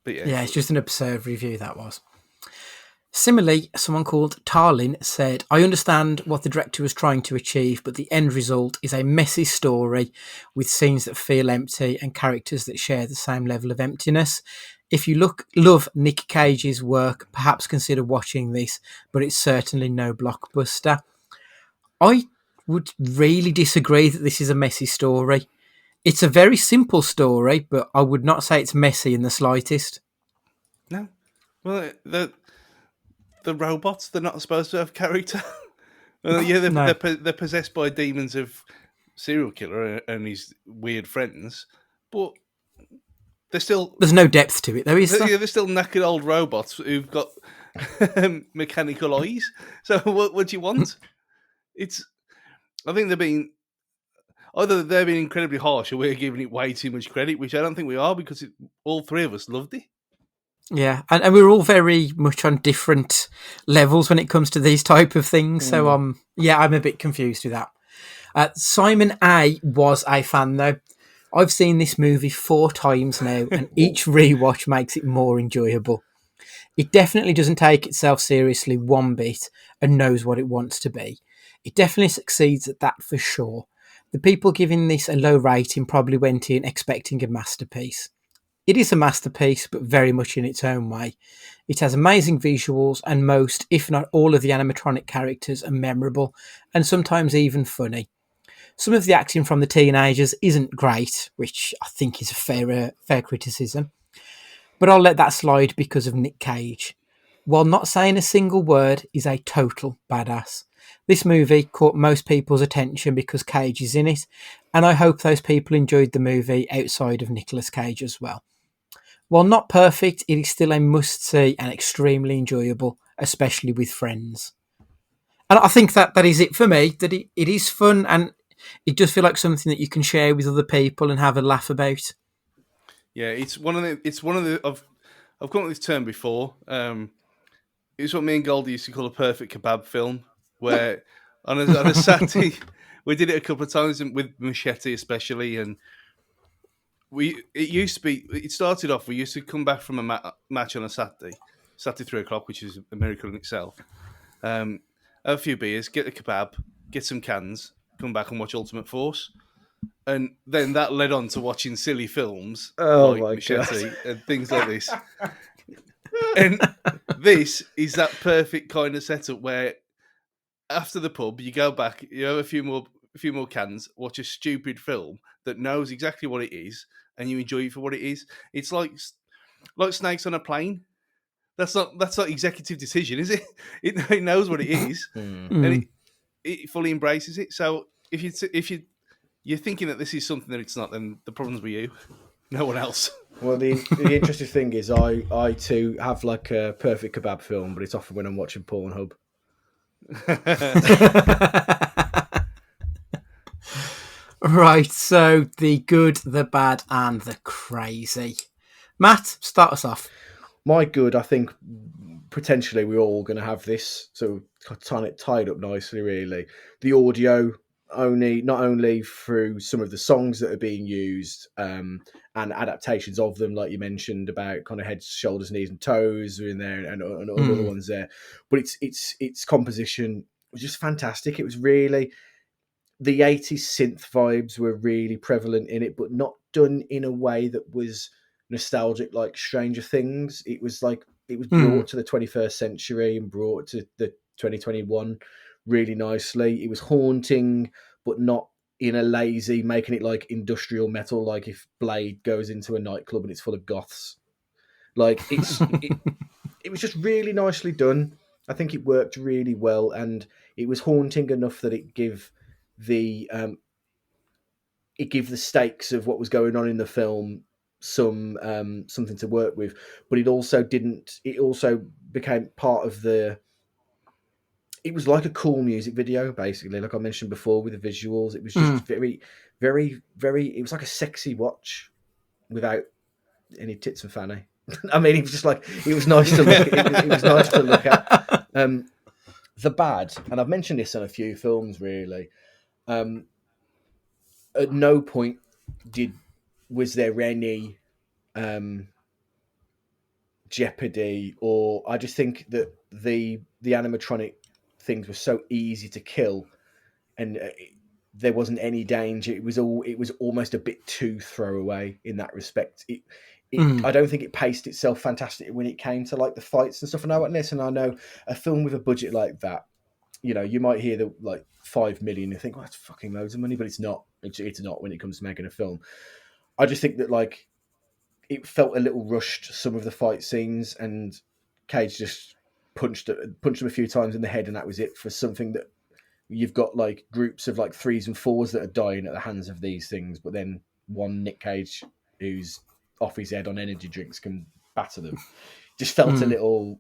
But Yeah, it's just an absurd review, that was. Similarly, someone called Tarlin said, I understand what the director was trying to achieve, but the end result is a messy story with scenes that feel empty and characters that share the same level of emptiness. If you love Nick Cage's work, perhaps consider watching this, but it's certainly no blockbuster. I would really disagree that this is a messy story. It's a very simple story, but I would not say it's messy in the slightest. No. Well, the robots, they're not supposed to have character. They're possessed by demons of serial killer and his weird friends, but there's no depth to it, though, is there? Yeah, they're still knackered old robots who've got mechanical eyes. So what do you want? I think either they're being incredibly harsh or we're giving it way too much credit, which I don't think we are, because all three of us loved it. Yeah, and we're all very much on different levels when it comes to these type of things. So, I'm a bit confused with that. Simon A was a fan, though. I've seen this movie 4 times now, and each rewatch makes it more enjoyable. It definitely doesn't take itself seriously one bit and knows what it wants to be. It definitely succeeds at that for sure. The people giving this a low rating probably went in expecting a masterpiece. It is a masterpiece, but very much in its own way. It has amazing visuals, and most, if not all, of the animatronic characters are memorable, and sometimes even funny. Some of the acting from the teenagers isn't great, which I think is a fair criticism, but I'll let that slide because of Nick Cage. While not saying a single word, is a total badass. This movie caught most people's attention because Cage is in it, and I hope those people enjoyed the movie outside of Nicolas Cage as well. While not perfect, it is still a must-see and extremely enjoyable, especially with friends. And I think that is it for me, that it is fun, and it does feel like something that you can share with other people and have a laugh about. Yeah, it's one of the I've come up with this term before. It's what me and Goldie used to call a perfect kebab film, where on a Saturday we did it a couple of times with Machete especially, and it started off, we used to come back from a match on a Saturday 3:00, which is a miracle in itself. Have a few beers, get a kebab, get some cans, come back and watch Ultimate Force. And then that led on to watching silly films like Machete God. And things like this. And this is that perfect kind of setup where after the pub, you go back, you have a few more cans, watch a stupid film that knows exactly what it is, and you enjoy it for what it is. It's like Snakes on a Plane. That's not executive decision, is it? It knows what it is, and it fully embraces it. So if you're thinking that this is something that it's not, then the problem's with you, no one else. Well, the interesting thing is, I too have like a perfect kebab film, but it's often when I'm watching Pornhub. Right, so the good, the bad, and the crazy. Matt, start us off. My good, I think potentially we're all going to have this, so tying it tied up nicely, really. The audio, not only through some of the songs that are being used and adaptations of them, like you mentioned about kind of heads, shoulders, knees, and toes are in there, and other ones there, but its composition was just fantastic. It was really, the 80s synth vibes were really prevalent in it, but not done in a way that was nostalgic like Stranger Things. It was like it was brought to the 21st century and brought to the 2021 really nicely. It was haunting, but not in a lazy, making it like industrial metal, like if Blade goes into a nightclub and it's full of goths. Like it was just really nicely done. I think it worked really well, and it was haunting enough that it gave it gave the stakes of what was going on in the film some something to work with, but it also didn't. It also became part of the. It was like a cool music video, basically, like I mentioned before, with the visuals. It was just very, very, very. It was like a sexy watch without any tits and fanny. I mean, it was just like it was nice to look. It was nice to look at. The bad, and I've mentioned this on a few films, really. At no point was there any jeopardy, or I just think that the animatronic things were so easy to kill, and there wasn't any danger. It was almost a bit too throwaway in that respect. I don't think it paced itself fantastically when it came to like the fights and stuff. And I know a film with a budget like that, you know, you might hear the like 5 million and think, well, that's fucking loads of money, but it's not. It's not when it comes to making a film. I just think that like it felt a little rushed, some of the fight scenes, and Cage just punched him a few times in the head, and that was it for something that you've got like groups of like 3s and 4s that are dying at the hands of these things, but then one Nick Cage who's off his head on energy drinks can batter them. Just felt a little.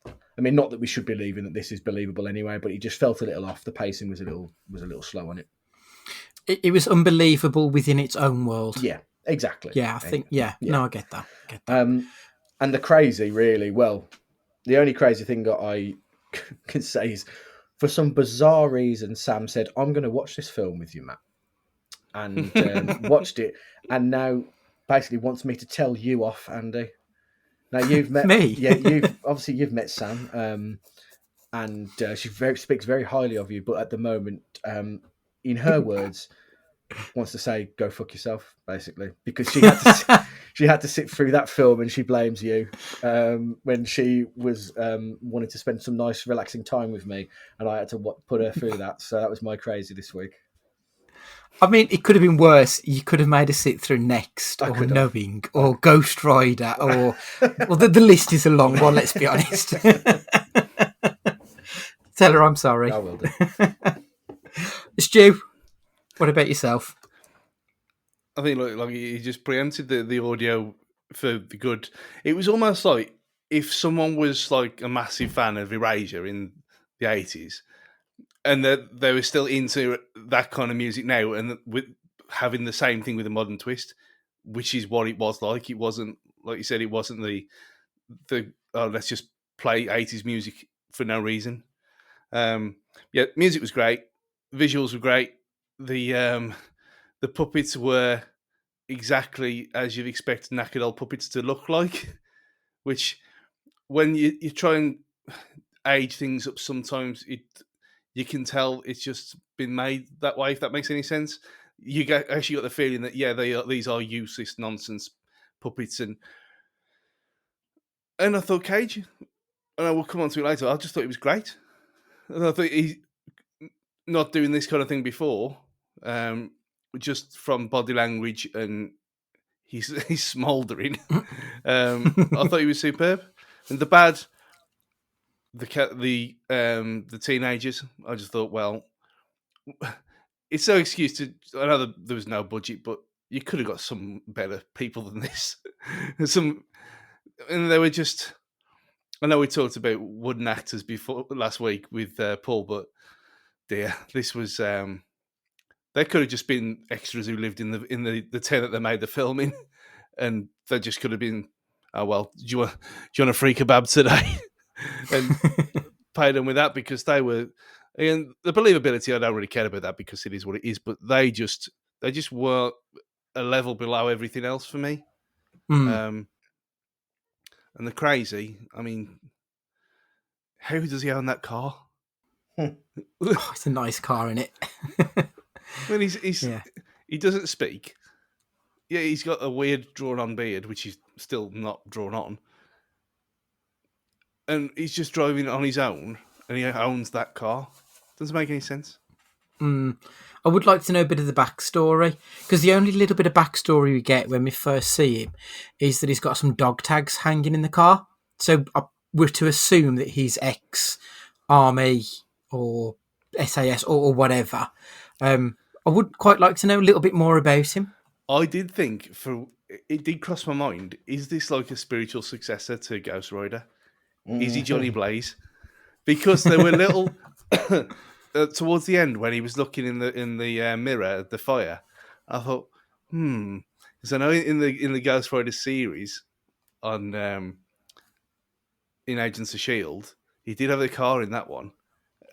I mean, not that we should be believing that this is believable anyway, but he just felt a little off. The pacing was a little slow on it. It was unbelievable within its own world. Yeah, exactly. Yeah, I think. Yeah. No, I get that. And the crazy, really. Well, the only crazy thing that I can say is, for some bizarre reason, Sam said, "I'm going to watch this film with you, Matt," and watched it, and now basically wants me to tell you off, Andy. Now you've met me. Yeah, you've met Sam, and she speaks very highly of you. But at the moment, in her words, wants to say, "Go fuck yourself," basically, because she had to sit through that film, and she blames you when she was wanting to spend some nice, relaxing time with me, and I had to put her through that. So that was my crazy this week. I mean, it could have been worse. You could have made us sit through Next, or Knowing, or Ghost Rider, or well, the list is a long one. Let's be honest. Tell her I'm sorry. I will do. Stu, what about yourself? I think like he just preempted the audio for the good. It was almost like if someone was like a massive fan of Erasure in the 80s, and they were still into that kind of music now, and with having the same thing with a modern twist, which is what it was like. It wasn't, like you said, it wasn't the let's just play 80s music for no reason. Music was great, visuals were great. The puppets were exactly as you'd expect knackered old puppets to look like, which when you try and age things up, sometimes you can tell it's just been made that way, if that makes any sense. You actually got the feeling that, these are useless nonsense puppets. And I thought Cage, and I will come on to it later, I just thought it was great. And I thought he's not doing this kind of thing before, just from body language, and he's smouldering. I thought he was superb. And the bad... The teenagers, I just thought, well, it's no excuse to. I know there was no budget, but you could have got some better people than this. And they were just. I know we talked about wooden actors before last week with Paul, but dear, this was. They could have just been extras who lived in the town that they made the film in, and they just could have been. Oh well, do you want a free kebab today? And pay them with that, because they were, and the believability, I don't really care about that because it is what it is, but they just were a level below everything else for me. And the crazy, I mean, how does he own that car? It's a nice car, isn't it? Well, he doesn't speak. Yeah, he's got a weird drawn on beard, which is still not drawn on. And he's just driving on his own, and he owns that car. Doesn't make any sense. I would like to know a bit of the backstory, because the only little bit of backstory we get when we first see him is that he's got some dog tags hanging in the car. So we're to assume that he's ex-army or SAS or whatever. I would quite like to know a little bit more about him. I did think it did cross my mind. Is this like a spiritual successor to Ghost Rider? Is he Johnny Blaze? Because there were little towards the end when he was looking in the mirror at the fire. I thought, because I know in the Ghost Rider series on in Agents of Shield, he did have the car in that one.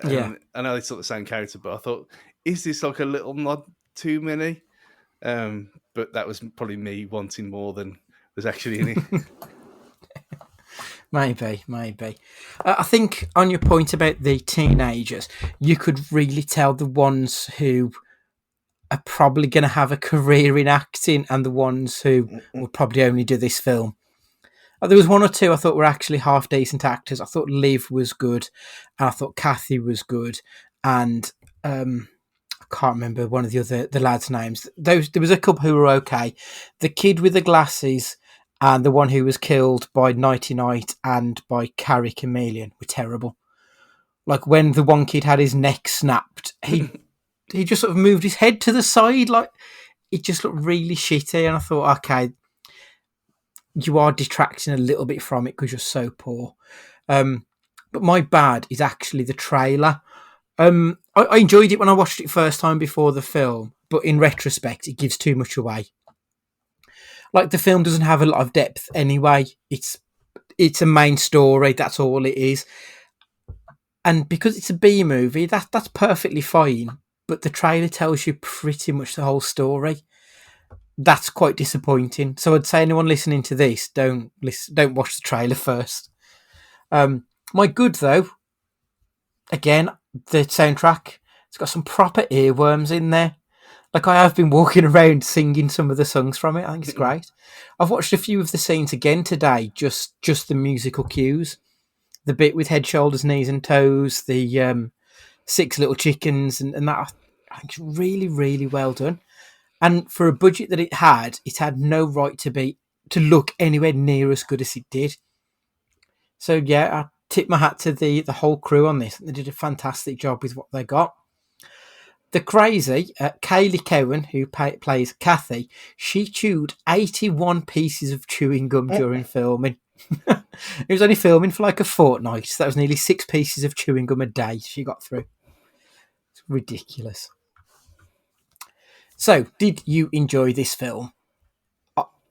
Yeah. I know it's not the same character, but I thought, is this like a little nod to Minnie? But that was probably me wanting more than was actually in it. Maybe. I think on your point about the teenagers, you could really tell the ones who are probably going to have a career in acting and the ones who will probably only do this film. There was one or two I thought were actually half decent actors. I thought Liv was good, and I thought Kathy was good, and I can't remember one of the lads' names. There was a couple who were okay. The kid with the glasses and the one who was killed by Nighty Night and by Carrie Chameleon were terrible. Like when the one kid had his neck snapped, he just sort of moved his head to the side, like it just looked really shitty. And I thought, okay, you are detracting a little bit from it because you're so poor. But my bad is actually the trailer. I enjoyed it when I watched it first time before the film, but in retrospect, it gives too much away. Like the film doesn't have a lot of depth anyway. It's a main story. That's all it is. And because it's a B movie, that's perfectly fine. But the trailer tells you pretty much the whole story. That's quite disappointing. So I'd say anyone listening to this, don't watch the trailer first. My good though, again, the soundtrack, it's got some proper earworms in there. Like I have been walking around singing some of the songs from it. I think it's great. I've watched a few of the scenes again today, just the musical cues. The bit with head, shoulders, knees and toes, the 6 little chickens and that, I think it's really, really well done. And for a budget that it had no right to look anywhere near as good as it did. So yeah, I tip my hat to the whole crew on this. They did a fantastic job with what they got. The crazy Kaylee Cowan, who plays Kathy, she chewed 81 pieces of chewing gum during filming. It was only filming for like a fortnight, so that was nearly 6 pieces of chewing gum a day she got through. It's ridiculous. So, did you enjoy this film?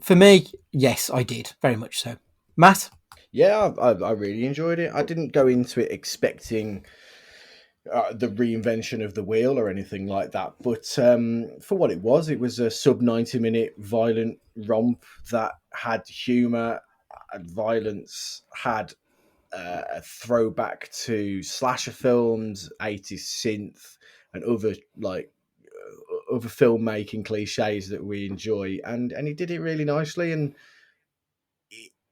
For me, yes, I did. Very much so. Matt? Yeah, I really enjoyed it. I didn't go into it expecting the reinvention of the wheel or anything like that. But for what it was a sub 90-minute violent romp that had humour and violence, had a throwback to slasher films, 80s synth, and other other filmmaking cliches that we enjoy. And he did it really nicely, and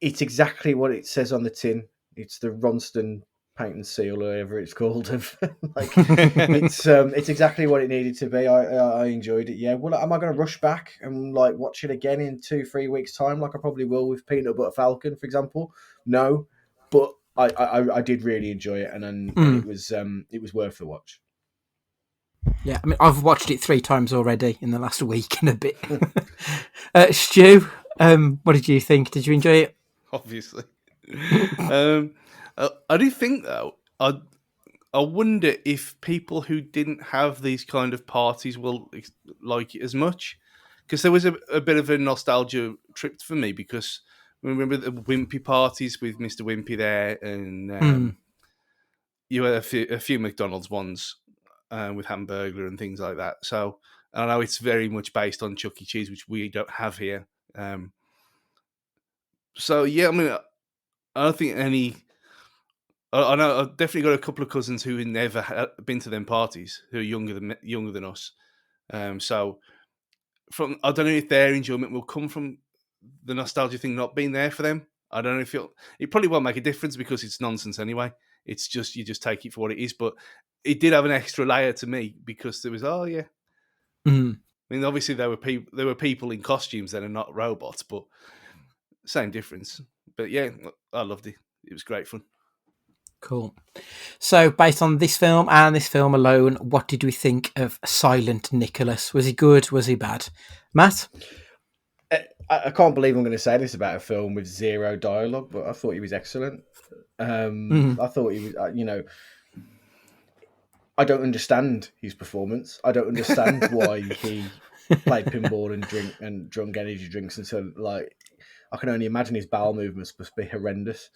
it's exactly what it says on the tin. It's the Ronston paint and seal, or whatever it's called. It's exactly what it needed to be. I enjoyed it. Yeah. Well, am I going to rush back and watch it again in 2-3 weeks' time, like I probably will with Peanut Butter Falcon, for example? No, but I did really enjoy it, and it was worth the watch. Yeah, I mean, I've watched it 3 times already in the last week and a bit. Stu, what did you think? Did you enjoy it? Obviously. I do think, though, I wonder if people who didn't have these kind of parties will like it as much. Because there was a bit of a nostalgia trip for me, because I remember the Wimpy parties with Mr. Wimpy there, and you had a few McDonald's ones with Hamburglar and things like that. So I know it's very much based on Chuck E. Cheese, which we don't have here. So yeah, I mean, I don't think any. I know I've definitely got a couple of cousins who never been to them parties, who are younger than us. So I don't know if their enjoyment will come from the nostalgia thing not being there for them. I don't know if it probably won't make a difference because it's nonsense anyway. It's just you just take it for what it is. But it did have an extra layer to me because there was I mean, obviously there were people in costumes then and not robots, but same difference. But yeah, I loved it. It was great fun. Cool. So, based on this film and this film alone, what did we think of Silent Nicholas? Was he good? Was he bad? Matt? I can't believe I'm going to say this about a film with zero dialogue, but I thought he was excellent. I thought he was, I don't understand his performance. I don't understand why he played pinball and drunk energy drinks until like I can only imagine his bowel movements must be horrendous.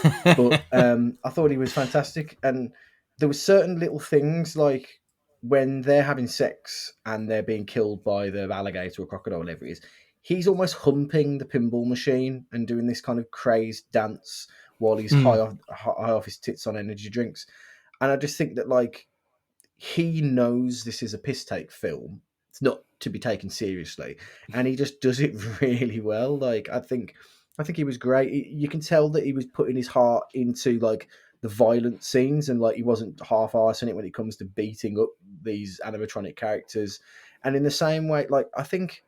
But I thought he was fantastic, and there were certain little things like when they're having sex and they're being killed by the alligator or crocodile, whatever it is. He's almost humping the pinball machine and doing this kind of crazed dance while he's high off his tits on energy drinks. And I just think that like he knows this is a piss take film. It's not to be taken seriously, and he just does it really well. Like I think he was great. You can tell that he was putting his heart into like the violent scenes, and like he wasn't half-arsing it when it comes to beating up these animatronic characters. And in the same way, like I think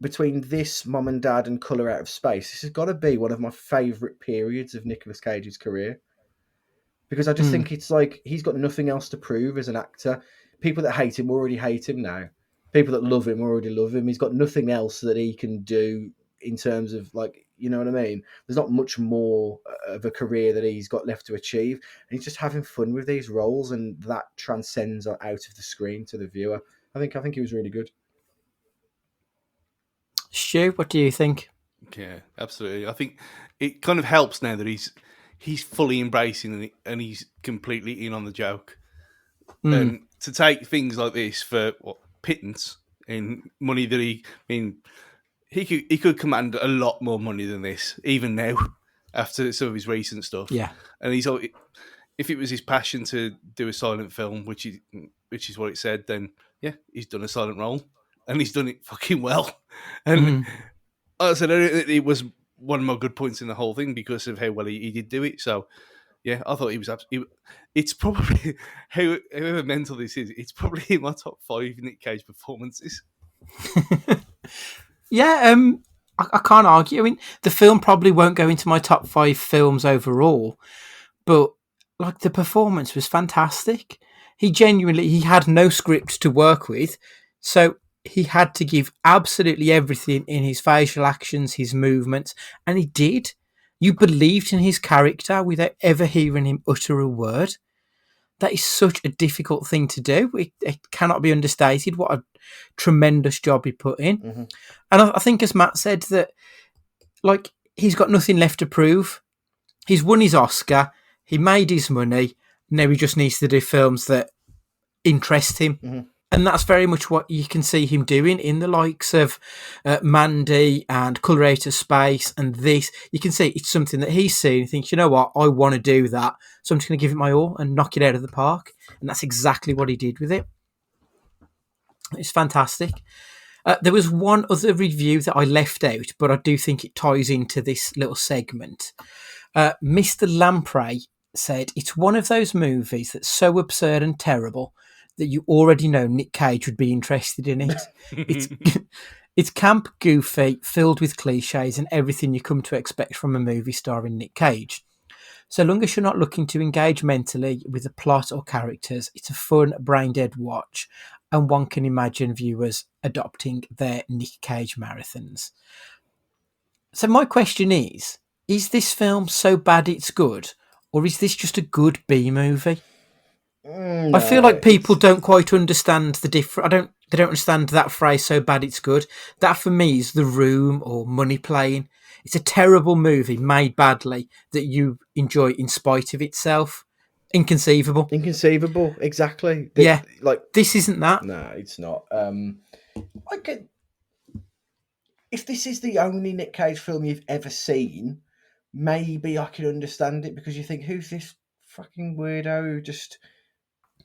between this, Mum and Dad, and Colour Out of Space, this has got to be one of my favourite periods of Nicolas Cage's career. Because I just think it's like he's got nothing else to prove as an actor. People that hate him already hate him now. People that love him already love him. He's got nothing else that he can do in terms of like, you know what I mean? There's not much more of a career that he's got left to achieve. And he's just having fun with these roles, and that transcends out of the screen to the viewer. I think he was really good. Stu, what do you think? Yeah, absolutely. I think it kind of helps now that he's fully embracing it and he's completely in on the joke. And to take things like this for pittance in money that he could command a lot more money than this even now after some of his recent stuff. Yeah, and he's if it was his passion to do a silent film, which is what it said, then yeah, he's done a silent role and he's done it fucking well. And I said it was one of my good points in the whole thing because of how well he did do it. So yeah, I thought he was absolutely. It's probably however mental this is. It's probably in my top 5 Nick Cage performances. Yeah, I can't argue. I mean, the film probably won't go into my top 5 films overall, but like the performance was fantastic. He had no script to work with, so he had to give absolutely everything in his facial actions, his movements, and he did. You believed in his character without ever hearing him utter a word. That is such a difficult thing to do. It cannot be understated what a tremendous job he put in. And I think, as Matt said, that like he's got nothing left to prove. He's won his Oscar. He made his money. Now he just needs to do films that interest him. And that's very much what you can see him doing in the likes of Mandy and Colour Out of Space and this. You can see it's something that he's seen. He thinks, you know what, I want to do that. So I'm just going to give it my all and knock it out of the park. And that's exactly what he did with it. It's fantastic. There was one other review that I left out, but I do think it ties into this little segment. Mr. Lamprey said, it's one of those movies that's so absurd and terrible that you already know Nick Cage would be interested in it. It's camp, goofy, filled with cliches and everything you come to expect from a movie starring Nick Cage. So long as you're not looking to engage mentally with the plot or characters, it's a fun, brain-dead watch, and one can imagine viewers adopting their Nick Cage marathons. So my question is this film so bad it's good, or is this just a good B-movie? No, I feel like people don't quite understand the difference. They don't understand that phrase, so bad it's good. That for me is The Room or Money Playing. It's a terrible movie made badly that you enjoy in spite of itself. Inconceivable. Exactly. Like this isn't that. No, it's not. If this is the only Nick Cage film you've ever seen, maybe I can understand it because you think, who's this fucking weirdo who just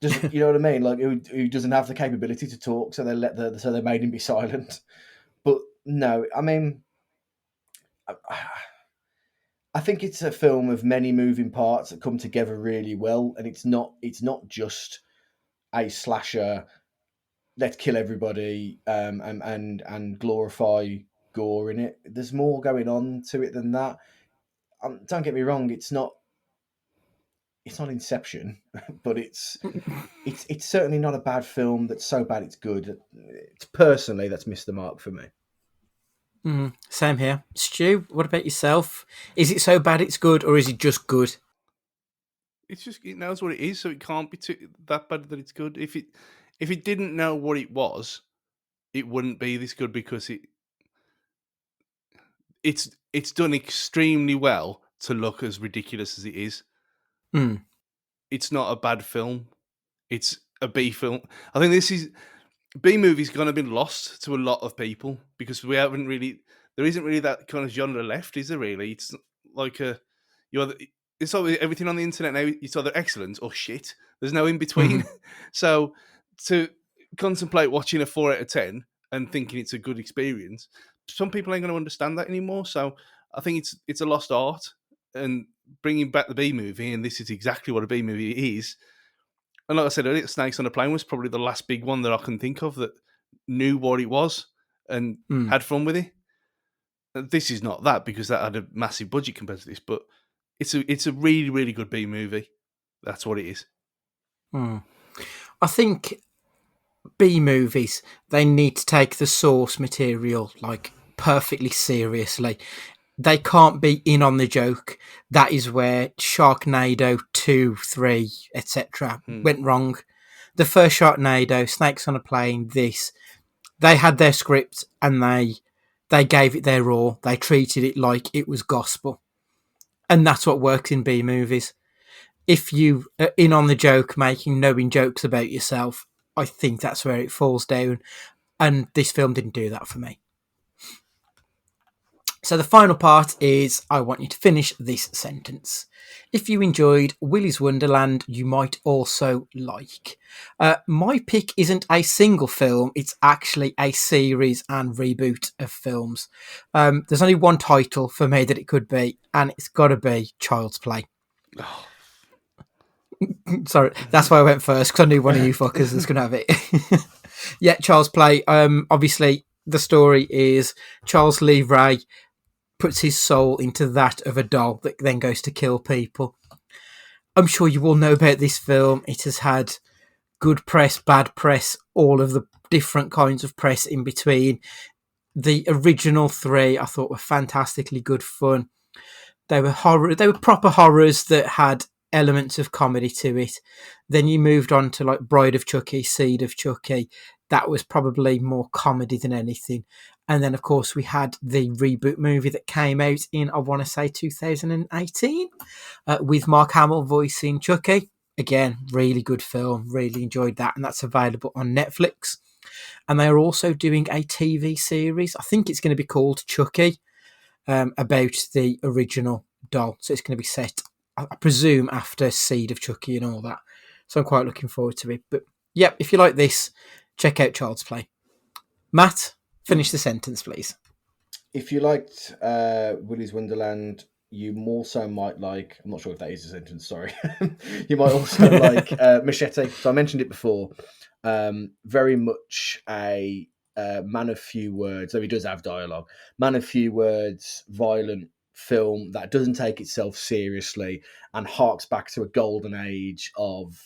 you know what I mean? Like who doesn't have the capability to talk, so they made him be silent. But no, I mean, I think it's a film of many moving parts that come together really well, and it's not just a slasher. Let's kill everybody and glorify gore in it. There's more going on to it than that. Don't get me wrong; it's not it's not Inception, but it's certainly not a bad film that's so bad it's good. It's personally that's missed the mark for me. Same here. Stu, what about yourself? Is it so bad it's good, or is it just good? It's just it knows what it is, so it can't be that bad that it's good. If it didn't know what it was, it wouldn't be this good because it's done extremely well to look as ridiculous as it is. Mm. It's not a bad film. It's a B film. I think this is B movie's gonna been lost to a lot of people because we haven't really. There isn't really that kind of genre left, is there? Really, it's like it's always everything on the internet now. It's either excellent or shit. There's no in between. So to contemplate watching a 4 out of 10 and thinking it's a good experience, some people ain't going to understand that anymore. So I think it's a lost art, and bringing back the B movie, and this is exactly what a B movie is. And like I said earlier, Snakes on a Plane was probably the last big one that I can think of that knew what it was and had fun with it. This is not that because that had a massive budget compared to this, but it's a really, really good B movie. That's what it is. I think B movies, they need to take the source material like perfectly seriously. They can't be in on the joke. That is where Sharknado 2, 3, etc. went wrong. The first Sharknado, Snakes on a Plane, they had their script and they gave it their all. They treated it like it was gospel. And that's what works in B movies. If you are in on the joke, knowing jokes about yourself, I think that's where it falls down. And this film didn't do that for me. So the final part is, I want you to finish this sentence. If you enjoyed Willy's Wonderland, you might also like. My pick isn't a single film, it's actually a series and reboot of films. There's only one title for me that it could be, and it's got to be Child's Play. Sorry, that's why I went first, because I knew one of you fuckers was going to have it. Yeah, Child's Play. Obviously, the story is Charles Lee Ray puts his soul into that of a doll that then goes to kill people. I'm sure you all know about this film. It has had good press, bad press, all of the different kinds of press in between. The original 3 I thought were fantastically good fun. They were proper horrors that had elements of comedy to it. Then you moved on to like Bride of Chucky, Seed of Chucky. That was probably more comedy than anything. And then, of course, we had the reboot movie that came out in, I want to say, 2018, with Mark Hamill voicing Chucky. Again, really good film. Really enjoyed that. And that's available on Netflix. And they are also doing a TV series. I think it's going to be called Chucky, about the original doll. So it's going to be set, I presume, after Seed of Chucky and all that. So I'm quite looking forward to it. But, yeah, if you like this, check out Child's Play. Matt, finish the sentence, please. If you liked Willy's Wonderland, you also might like, I'm not sure if that is a sentence, sorry. You might also like Machete. So I mentioned it before. Very much a man of few words, though he does have dialogue. Man of few words, violent film that doesn't take itself seriously and harks back to a golden age of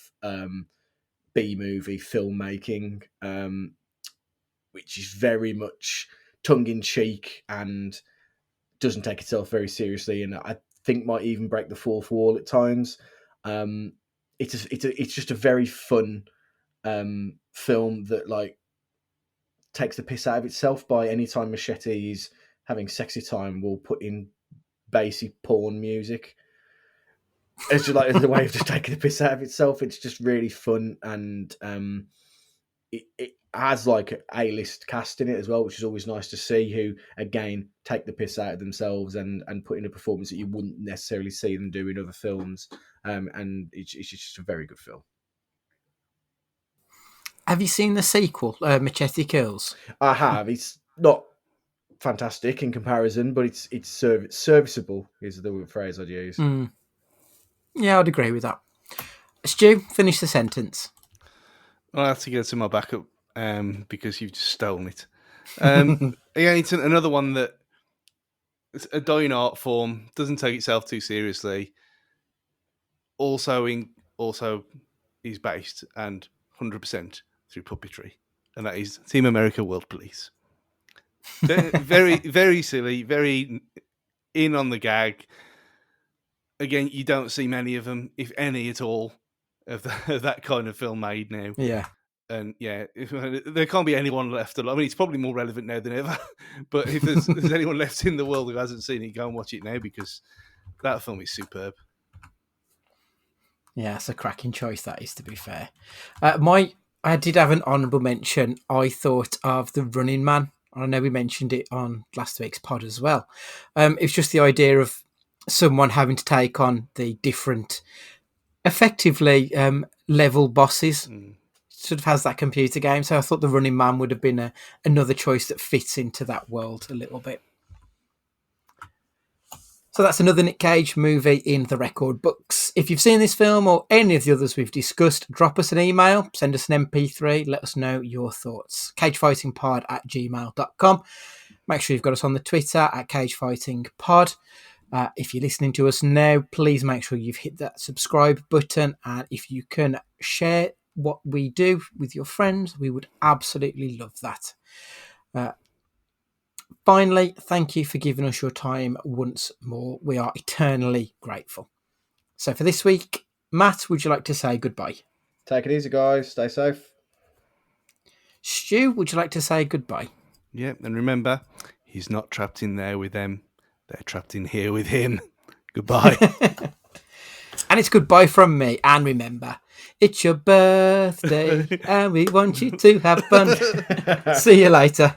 B-movie filmmaking, which is very much tongue-in-cheek and doesn't take itself very seriously, and I think might even break the fourth wall at times. It's just a very fun film that like takes the piss out of itself. By any time Machete is having sexy time, we'll put in bassy porn music. It's just like as a way of just taking the piss out of itself. It's just really fun, and it has like an A-list cast in it as well, which is always nice to see, who again take the piss out of themselves and put in a performance that you wouldn't necessarily see them do in other films. And it's just a very good film. Have you seen the sequel, Machete Kills? I have. It's not fantastic in comparison, but it's serviceable is the phrase I'd use. Yeah, I'd agree with that. Stu, finish the sentence. I'll have to go to my backup because you've just stolen it. Again, it's another one that it's a dying art form, doesn't take itself too seriously. also is based and 100% through puppetry, and that is Team America World Police. Very, very silly, very in on the gag. Again, you don't see many of them, if any at all, of that kind of film made now. Yeah. And yeah, there can't be anyone left alive. I mean, it's probably more relevant now than ever. But if there's anyone left in the world who hasn't seen it, go and watch it now, because that film is superb. Yeah, it's a cracking choice, that is, to be fair. I did have an honourable mention. I thought of The Running Man. I know we mentioned it on last week's pod as well. It's just the idea of someone having to take on the different, effectively, level bosses. Sort of has that computer game. So I thought The Running Man would have been another choice that fits into that world a little bit. So that's another Nick Cage movie in the record books. If you've seen this film or any of the others we've discussed, drop us an email, send us an MP3, let us know your thoughts. cagefightingpod@gmail.com. Make sure you've got us on the Twitter @cagefightingpod. If you're listening to us now, please make sure you've hit that subscribe button. And if you can share what we do with your friends, we would absolutely love that. Finally, thank you for giving us your time once more. We are eternally grateful. So for this week, Matt, would you like to say goodbye? Take it easy, guys. Stay safe. Stu, would you like to say goodbye? Yeah, and remember, he's not trapped in there with them. They're trapped in here with him. Goodbye. And it's goodbye from me. And remember, it's your birthday and we want you to have fun. See you later.